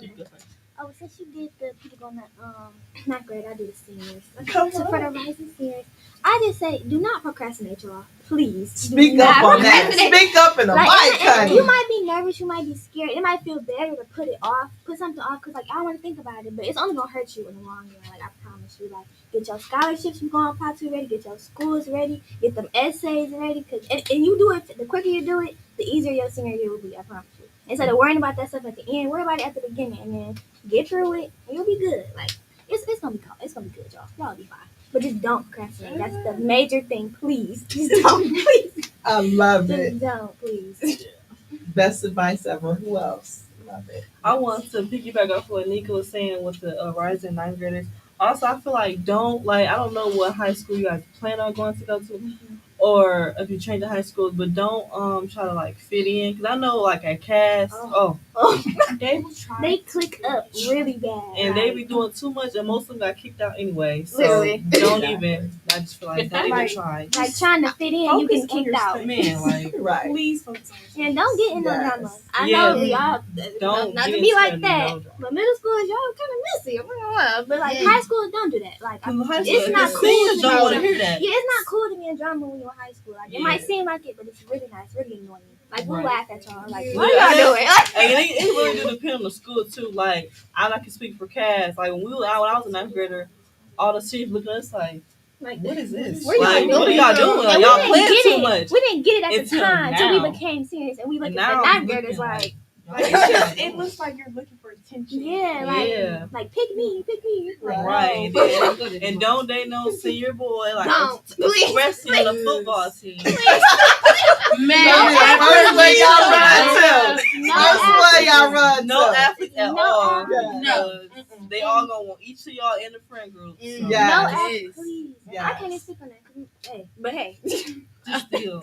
Oh, since you did the people going to 9th grade, I do the seniors. Come So on. for the rising seniors, I just say, do not procrastinate, y'all. Please. Speak Do up not on that. procrastinate. Speak up in the mic, and you honey. might be nervous, you might be scared. It might feel better to put it off, put something off, because, I don't want to think about it. But it's only going to hurt you in the long run. I promise you. Get your scholarships you're going to apply to ready. Get your schools ready. Get them essays ready. And you do it, the quicker you do it, the easier your senior year will be. I promise you. Instead of worrying about that stuff at the end, worry about it at the beginning. And then get through it, and you'll be good. It's going to be cool. It's going to be good, y'all. Y'all will be fine. But just don't procrastinate. That's the major thing. Please. Just don't, please. I love it. Just don't, please. Best advice ever. Who else? Love it. I want to piggyback off what Nika was saying with the rising 9th graders. Also, I feel like I don't know what high school you guys plan on going to go to, or if you change the high schools, but don't try to fit in, because I know at Cass, They click up really bad. and they be doing too much, and most of them got kicked out anyway. So Literally. don't even I just feel like don't Like- even try. Like trying to fit in, you Focus get on kicked your out. studies. Man, like Right. Please focus on your And don't get in no Yes. drama. I Yeah. know y'all Don't not get to be into like no that, drama. but middle school is y'all kind of messy. I'm not gonna lie. But like Yeah. high school, don't do that. Like Cause high it's school, not the cool seniors to don't be want to in hear that. yeah, it's not cool to be in drama when you're in high school. Like it might Yeah. seem like it, but it's really not. It's really annoying. Like we'll Right. laugh at y'all. Like Yeah. what are y'all doing? Like, And it really do depend on the school too. Like I can speak for Cass. Like when I was a ninth grader, all the seniors looking at us like, what is this? What y'all Like, what are doing? y'all doing? Like, and y'all we didn't playing get too it. much. We didn't get it at the Until time until we now. became seniors and we look And at now the I'm ninth graders looking like Like, it's just, it looks like you're looking for attention. yeah, like Yeah. like pick me. Like, Right. no. And don't they know senior boy like Don't. especially on the football team. Man, First way y'all run to. No First way y'all athletes. run No to. athletes at No all. athletes. No. Because they all gonna want each of y'all in the friend group. So Mm. Yeah. No Yes. athletes, please. I Yes. can't even speak on that. Hey, but hey, just still.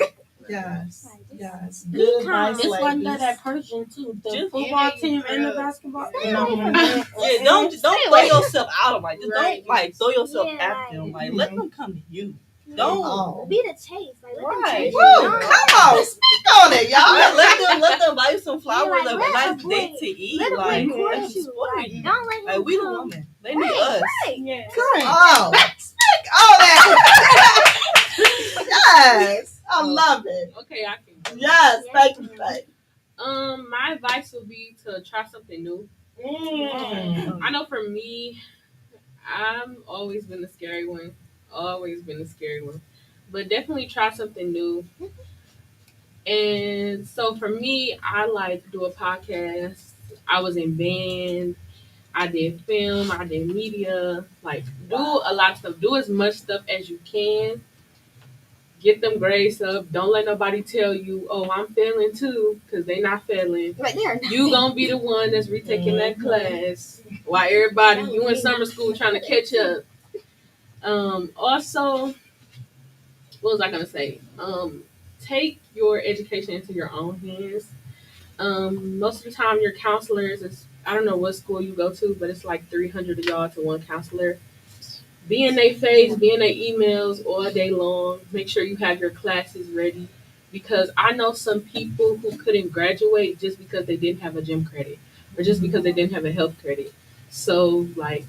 Yes. Like, just Yes. be Good calm. advice, It's like ladies. that at Persian too. The Just- football team and the basketball. Stay away from me. Yeah, don't throw yourself out of like just Right. don't like throw yourself Yeah, at like- them. Like let them come to you. Don't Oh. Be the chase. Like let them Right. chase Woo, you. Don't- come on, speak on it, y'all. let them buy you some flowers, like, like, a let nice a boy- date to eat. Let them Like court that's you. spoil Like, you. don't let him Like we the come. woman. They need Right, us. right. Yeah. Oh, speak on that. Yes, I love it. Okay, I can. Yes, thank you, Faith. My advice would be to try something new. I know for me, I've always been the scary one. Always been the scary one. But definitely try something new. And so for me, I like to do a podcast. I was in band. I did film. I did media. Like do a lot of stuff. Do as much stuff as you can. Get them grades up. Don't let nobody tell you, "Oh, I'm failing too," because they not failing. Like they are not. You gonna be the one that's retaking that class while everybody you in summer school trying to catch up. Also, what was I gonna say? Take your education into your own hands. Most of the time, your counselors is I don't know what school you go to, but it's like 300 of y'all to one counselor. Be in their face, be in their emails all day long. Make sure you have your classes ready. Because I know some people who couldn't graduate just because they didn't have a gym credit or just because they didn't have a health credit. So, like,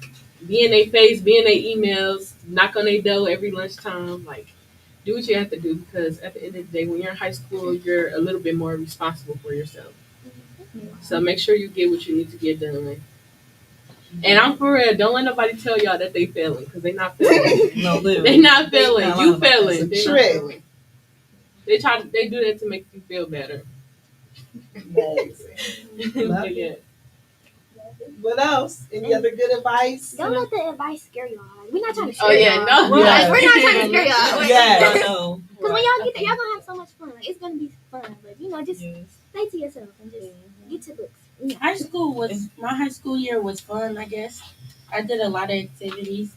be in their face, be in their emails, knock on their door every lunchtime. Like, do what you have to do because at the end of the day, when you're in high school, you're a little bit more responsible for yourself. So, make sure you get what you need to get done. And I'm for real. Don't let nobody tell y'all that they failing because they not failing. No, literally. They not failing. not You lying about failing. that. They not Trick. failing. They do that to make you feel better. Amazing. Love But yeah. What else? Any other good advice? Don't let the advice scare y'all. Like, we're not trying to Oh scare yeah, y'all. no. Yes. Like, we're not trying to scare y'all. Yes. I know. Because when y'all get there, y'all gonna have so much fun. Like, it's gonna be fun. But you know, just Yes. stay to yourself and just get to books. Yeah. My high school year was fun, I guess. I did a lot of activities.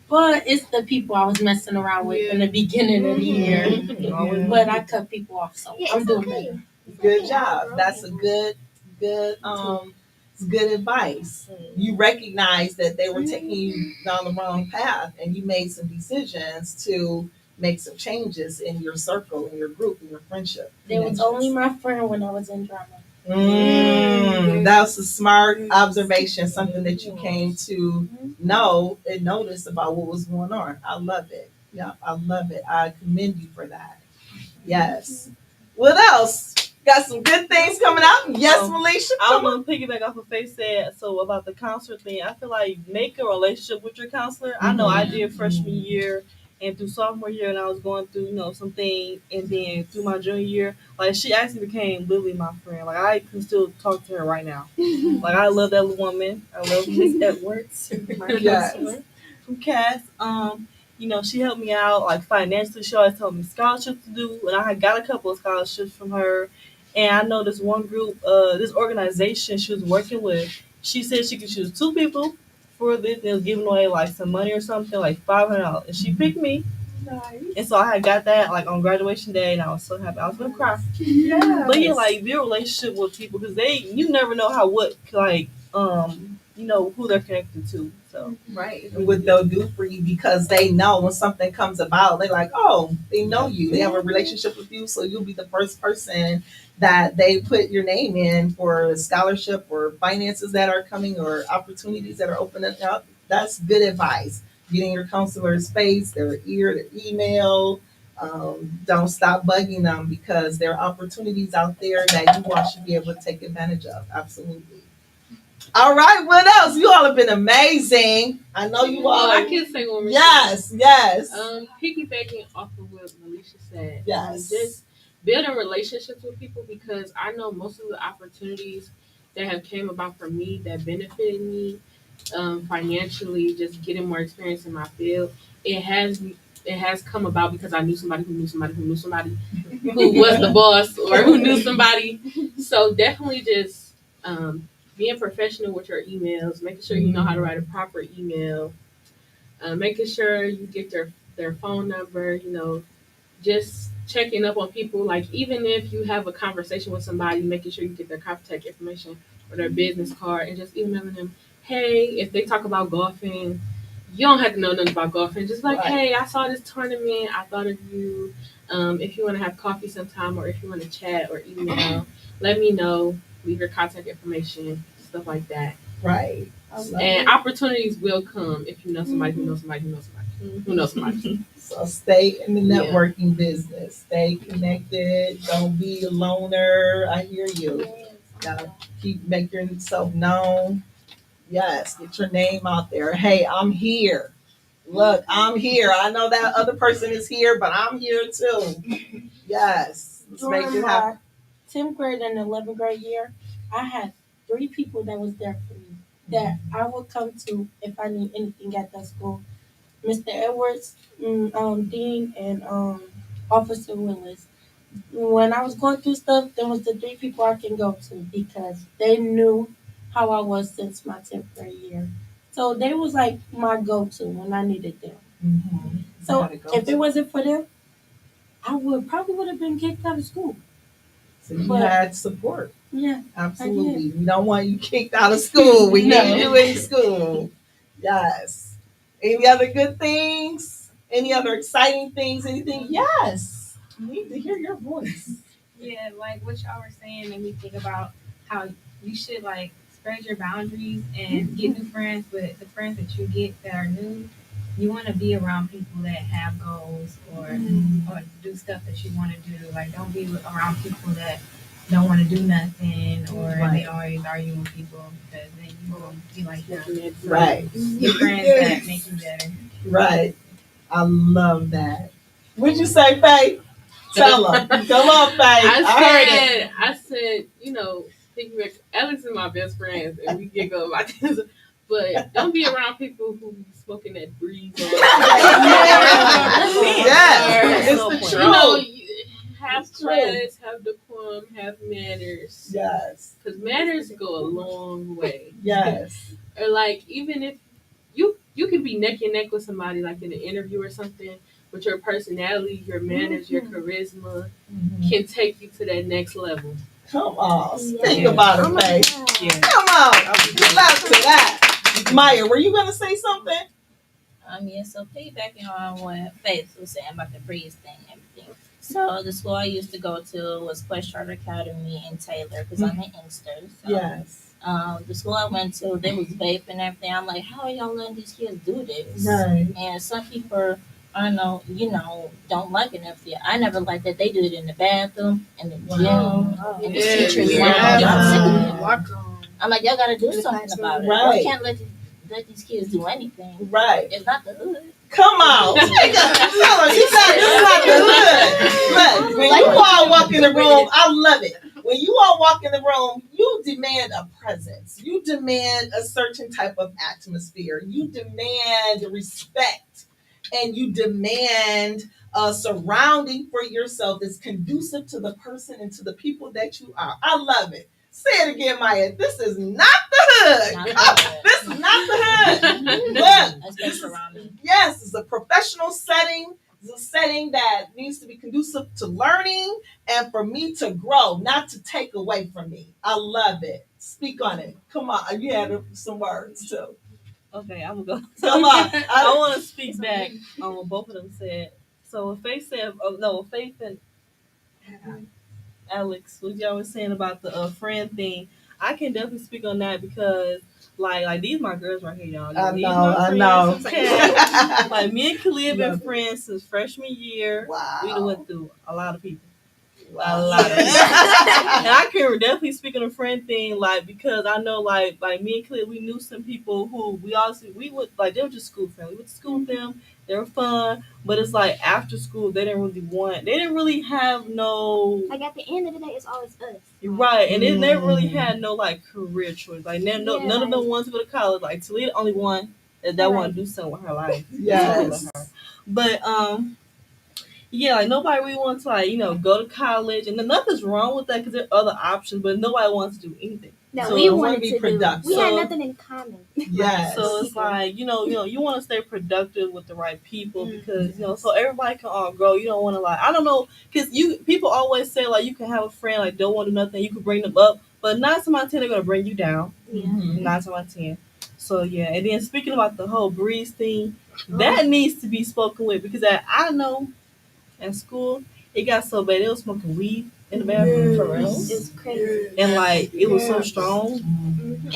But it's the people I was messing around with in the beginning of the year. Yeah. But I cut people off, so Yeah, I'm it's doing okay. better. It's Good okay. job. That's a good it's good advice. You recognize that they were taking you down the wrong path and you made some decisions to make some changes in your circle, in your group, in your friendship. There was only my friend when I was in drama. That was a smart observation, something that you came to know and notice about what was going on. I love it. Yeah, I love it. I commend you for that. Yes. What else? Got some good things coming out? Yes, Melisha. I Come on. want to piggyback off what Faith said. So about the counselor thing, I feel like make a relationship with your counselor. I know I did freshman year and through sophomore year, and I was going through some things, and then through my junior year, like she actually became literally my friend. Like I can still talk to her right now. Like I love that woman. I love Miss Edwards, my Yes. counselor from Cass. She helped me out like financially. She always told me scholarships to do, and I had got a couple of scholarships from her. And I know this one group, this organization she was working with, she said she could choose 2 people for this. They was giving away like some money or something, like $500. And she picked me. Nice. And so I had got that like on graduation day, and I was so happy. I was gonna cry. Yeah. But yeah, like build a relationship with people because you never know who they're connected to. So Right. it's And really what good. they'll do for you because they know when something comes about, they're like, oh, they know you. They have a relationship with you, so you'll be the first person that they put your name in for a scholarship or finances that are coming or opportunities that are opening up. That's good advice. Getting your counselor's face, their ear, their email. Don't stop bugging them because there are opportunities out there that you all should be able to take advantage of. Absolutely. All right, what else? You all have been amazing. I know you all. Oh, I can say one more Yes, yes, thing. Piggybacking off of what Alicia said. yes. Just building relationships with people because I know most of the opportunities that have came about for me that benefited me financially, just getting more experience in my field. It has come about because I knew somebody who knew somebody who knew somebody who was the boss or who knew somebody. So definitely just being professional with your emails, making sure you know how to write a proper email, making sure you get their phone number, just checking up on people. Like even if you have a conversation with somebody, making sure you get their contact information or their business card, and just emailing them. Hey, if they talk about golfing, you don't have to know nothing about golfing. Just like, Right. hey, I saw this tournament. I thought of you. If you want to have coffee sometime, or if you want to chat or email, let me know. Leave your contact information, stuff like that. Right. And opportunities will come if you know somebody who knows somebody who knows somebody who knows somebody. So stay in the Yeah. networking business. Stay connected. Don't be a loner. I hear you. Gotta make yourself known. Yes, get your name out there. Hey, I'm here. Look, I'm here. I know that other person is here, but I'm here too. Yes. Let's make During it happen. my 10th grade and 11th grade year, I had 3 people that was there for me that I would come to if I need anything at that school. Mr. Edwards, Dean, and Officer Willis. When I was going through stuff, there was the 3 people I can go to because they knew how I was since my 10th grade year. So they was like my go-to when I needed them. Mm-hmm. So if it wasn't for them, I would have been kicked out of school. So you But- had support. Yeah. Absolutely. We don't want you kicked out of school. We No. need you in school. Yes. Any other good things? Any other exciting things? Anything? Yes. We need to hear your voice. Yeah, like what y'all were saying made me think about how you should like spread your boundaries and get new friends, but the friends that you get that are new, you want to be around people that have goals or do stuff that you want to do. Like don't be around people that don't want to do nothing or they always arguing with people because then you won't be like them. So Right. get friends that make you better. Right. I love that. What'd you say, Faye? Tell them. Come on, Faye. I said, piggyback. Alex is my best friend, and we giggle about this. But don't be around people who be smoking that breeze. Yes, it's the truth. Have class, have decorum, have manners. Yes. Because manners go a long way. Yes. Or like even if you can be neck and neck with somebody like in an interview or something, but your personality, your manners, your charisma can take you to that next level. Come on. Think about it, Faye. Yeah. Come on. Love to that. Maya, were you gonna say something? Yeah, so piggybacking on what Faith was saying about the breeze thing and everything. So the school I used to go to was Quest Charter Academy in Taylor because I'm an Inkster. So, Yes. the school I went to, they was vaping and everything. I'm like, how are y'all letting these kids do this? Right. And some people, I know, don't like it and everything. I never liked that. They did it in the bathroom, in the gym, in the teacher's lounge. I'm like, y'all got to do something about it. Right. We can't let these kids do anything. Right. It's not the hood. Come on. Tell her, this is not the hood. Look, when you all walk in the room, I love it. When you all walk in the room, you demand a presence. You demand a certain type of atmosphere. You demand respect. And you demand a surrounding for yourself that's conducive to the person and to the people that you are. I love it. Say it again, Maya. This is not the hood. Not the hood. This is not the hood. Look, That's been surrounded. yes, it's a professional setting. It's a setting that needs to be conducive to learning and for me to grow, not to take away from me. I love it. Speak on it. Come on, you had some words too. Okay, I'm gonna go. Come on. I want to speak back on what both of them said. So Faith said, oh, no, Faith and Alex, what y'all was saying about the friend thing, I can definitely speak on that because like these my girls right here, y'all. I These know, my I friends. know. Okay. Like me and Khalid been Love it. friends since freshman year. Wow. We done went through a lot of people. Wow. A lot of people. And I can definitely speak on the friend thing, like because I know like me and Khalid, we knew some people who we would like they were just school friends. We went to school with them. They were fun, but it's like after school they didn't really have no Like at the end of the day, it's always us. right, and they never really had no like career choice. Like none of them wanted to go to college. Like Talia, the only one that wanted to do something with her life. Yes. But yeah, like nobody really wants to like go to college, and then nothing's wrong with that because there are other options. But nobody wants to do anything. No, So we wanna wanted be to productive. do. We had nothing in common. Yes. So it's like you want to stay productive with the right people because so everybody can all grow. You don't want to like I don't know because people always say like you can have a friend like don't want to do nothing. You can bring them up, but 9 times out of 10 they're gonna bring you down. Yeah. 9 times out of 10. So yeah, and then speaking about the whole breeze thing, that needs to be spoken with because I know at school it got so bad they was smoking weed in the bathroom for real. It was crazy. And like it was so strong.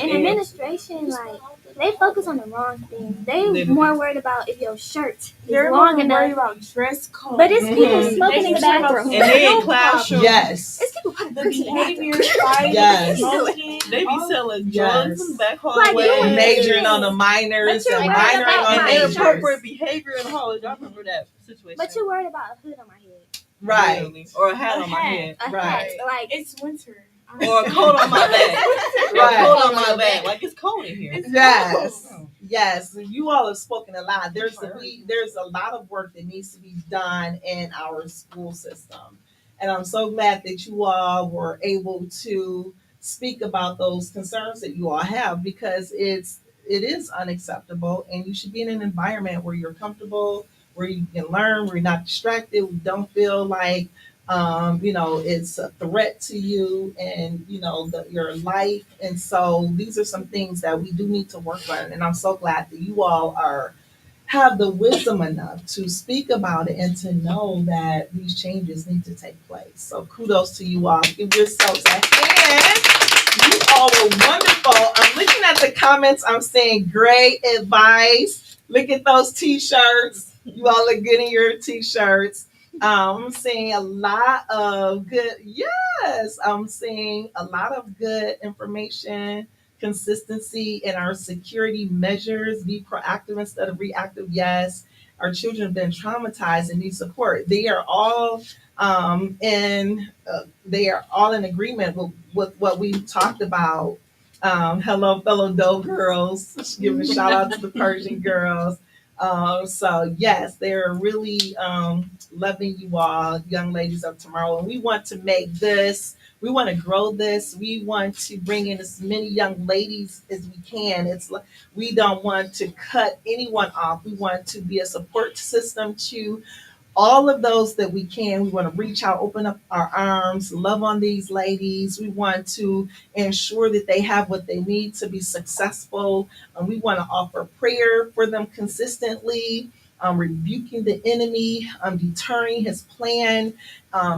And administration, like they focus on the wrong things. They more worried about if your shirt is long enough. Worried about dress code. But it's people smoking in the bathroom. And they in classroom. Yes. It's people putting the bricks in the behavior, bathroom. fighting, Yes. smoking. They be selling drugs in the back Like, hallway. you would Majoring on the minors But you're and worried minoring about on my majors. Inappropriate behavior in college. I remember that situation. But you're worried about a hood on my head. Right. Literally. Or a hat on my head. A Right. hat. Like It's winter. Or a coat on my back. Or a Right. coat on my back. Like it's cold in here. Yes. Yes. You all have spoken a lot. There's a lot of work that needs to be done in our school system. And I'm so glad that you all were able to speak about those concerns that you all have because it is unacceptable and you should be in an environment where you're comfortable, where you can learn, where you're not distracted, we don't feel like it's a threat to you and your life. And so these are some things that we do need to work on. And I'm so glad that you all have the wisdom enough to speak about it and to know that these changes need to take place. So kudos to you all. Give yourselves a hand. You all were wonderful. I'm looking at the comments. I'm saying great advice. Look at those t-shirts. You all look good in your t-shirts. I'm seeing a lot of good, yes, I'm seeing a lot of good information, consistency in our security measures, be proactive instead of reactive, yes. Our children have been traumatized and need support. They are all they are all in agreement with what we talked about. Hello, fellow Doe girls. Giving a shout out to the Persian girls. So yes, they're really loving you all, young ladies of tomorrow. And we want to we want to grow this. We want to bring in as many young ladies as we can. It's like we don't want to cut anyone off. We want to be a support system to all of those that we can. We want to reach out, open up our arms, love on these ladies. We want to ensure that they have what they need to be successful. We want to offer prayer for them consistently, rebuking the enemy, deterring his plan,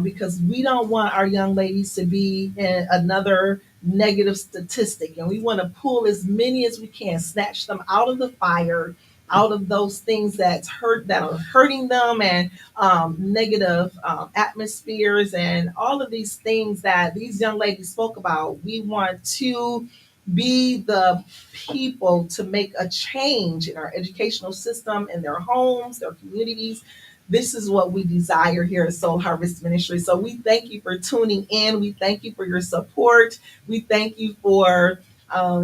because we don't want our young ladies to be in another negative statistic. And we want to pull as many as we can, snatch them out of the fire, out of those things that are hurting them, and negative atmospheres and all of these things that these young ladies spoke about. We want to be the people to make a change in our educational system, in their homes, their communities. This is what we desire here at Soul Harvest Ministry. So we thank you for tuning in. We thank you for your support. We thank you for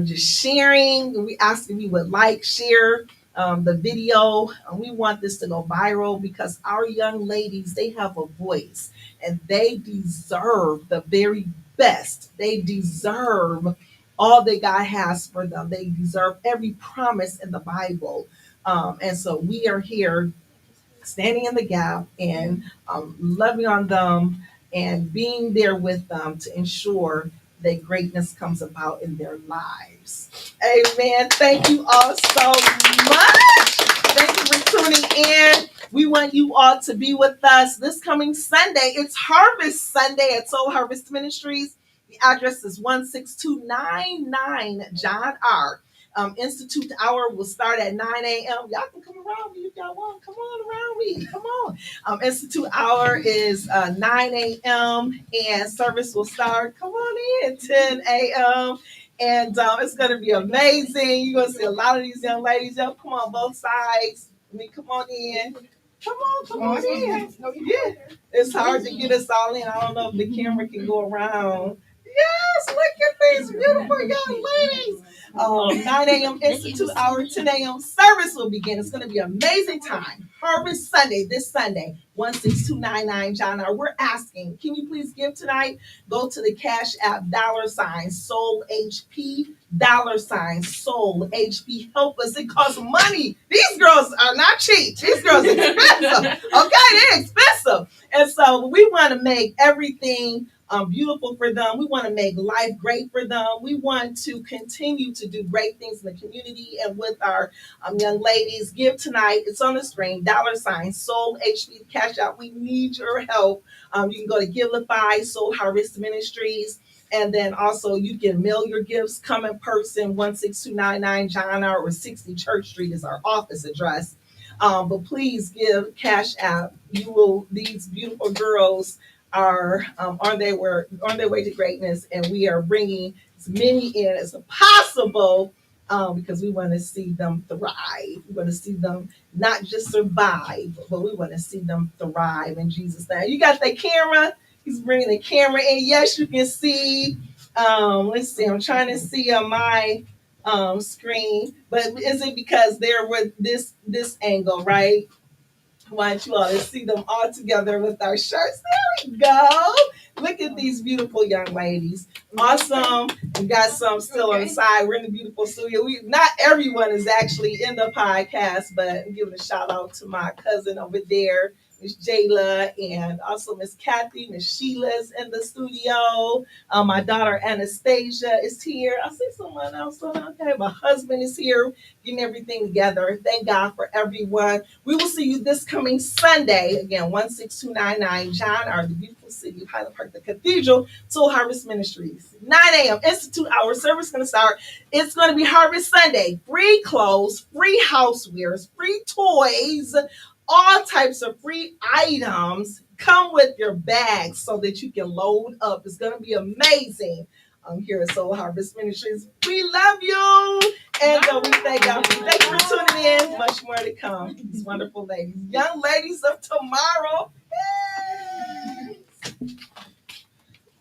just sharing. We ask if you would like, share the video. We want this to go viral because our young ladies, they have a voice and they deserve the very best. They deserve all that God has for them. They deserve every promise in the Bible. And so we are here standing in the gap and loving on them and being there with them to ensure that greatness comes about in their lives. Amen. Thank you all so much. Thank you for tuning in. We want you all to be with us this coming Sunday. It's Harvest Sunday at Soul Harvest Ministries. The address is 16299 John R. Institute hour will start at 9 a.m. Y'all can come around me if y'all want. Come on around me. Come on. Institute hour is 9 a.m. and service will start, come on in, 10 a.m. And it's going to be amazing. You're going to see a lot of these young ladies. Y'all come on both sides. I mean, come on in. Come on in. Yeah. It's hard to get us all in. I don't know if the camera can go around. Yes, look at these beautiful young ladies. 9 a.m. Institute hour, 10 a.m. service will begin. It's going to be an amazing time. Harvest Sunday, this Sunday, 16299 John R. We're asking, can you please give tonight? Go to the Cash App $Soul HP $Soul HP. Help us. It costs money. These girls are not cheap. These girls are expensive. Okay, they're expensive. And so we want to make everything beautiful for them. We want to make life great for them. We want to continue to do great things in the community and with our young ladies. Give tonight. It's on the screen. $Soul HP Cash Out. We need your help. You can go to Givelify, Soul Harvest Ministries. And then also you can mail your gifts, come in person, 16299 John R. or 60 Church Street is our office address. But please give Cash App. These beautiful girls are on their way to greatness, and we are bringing as many in as possible because we want to see them thrive. We want to see them not just survive, but we want to see them thrive in Jesus' name. You got the camera. He's bringing the camera in. Yes, you can see. Let's see. I'm trying to see on my screen, but is it because they're with this angle, right? I want you all to see them all together with our shirts. There we go. Look at these beautiful young ladies. Awesome. We got some still on the side. We're in the beautiful studio. Not everyone is actually in the podcast, but I'm giving a shout out to my cousin over there, Miss Jayla, and also Miss Kathy. Miss Sheila's in the studio. My daughter Anastasia is here. I see someone else. Okay, my husband is here, getting everything together. Thank God for everyone. We will see you this coming Sunday. Again, 16299 John R. The beautiful city of Highland Park, the Cathedral, Soul Harvest Ministries. 9 a.m. Institute hour service is going to start. It's going to be Harvest Sunday. Free clothes, free housewares, free toys, all types of free items. Come with your bags so that you can load up. It's going to be amazing. Here at Soul Harvest Ministries. We love you. And we thank God for you. Thank you for tuning in. Much more to come. These wonderful ladies. Young ladies of tomorrow. Hey.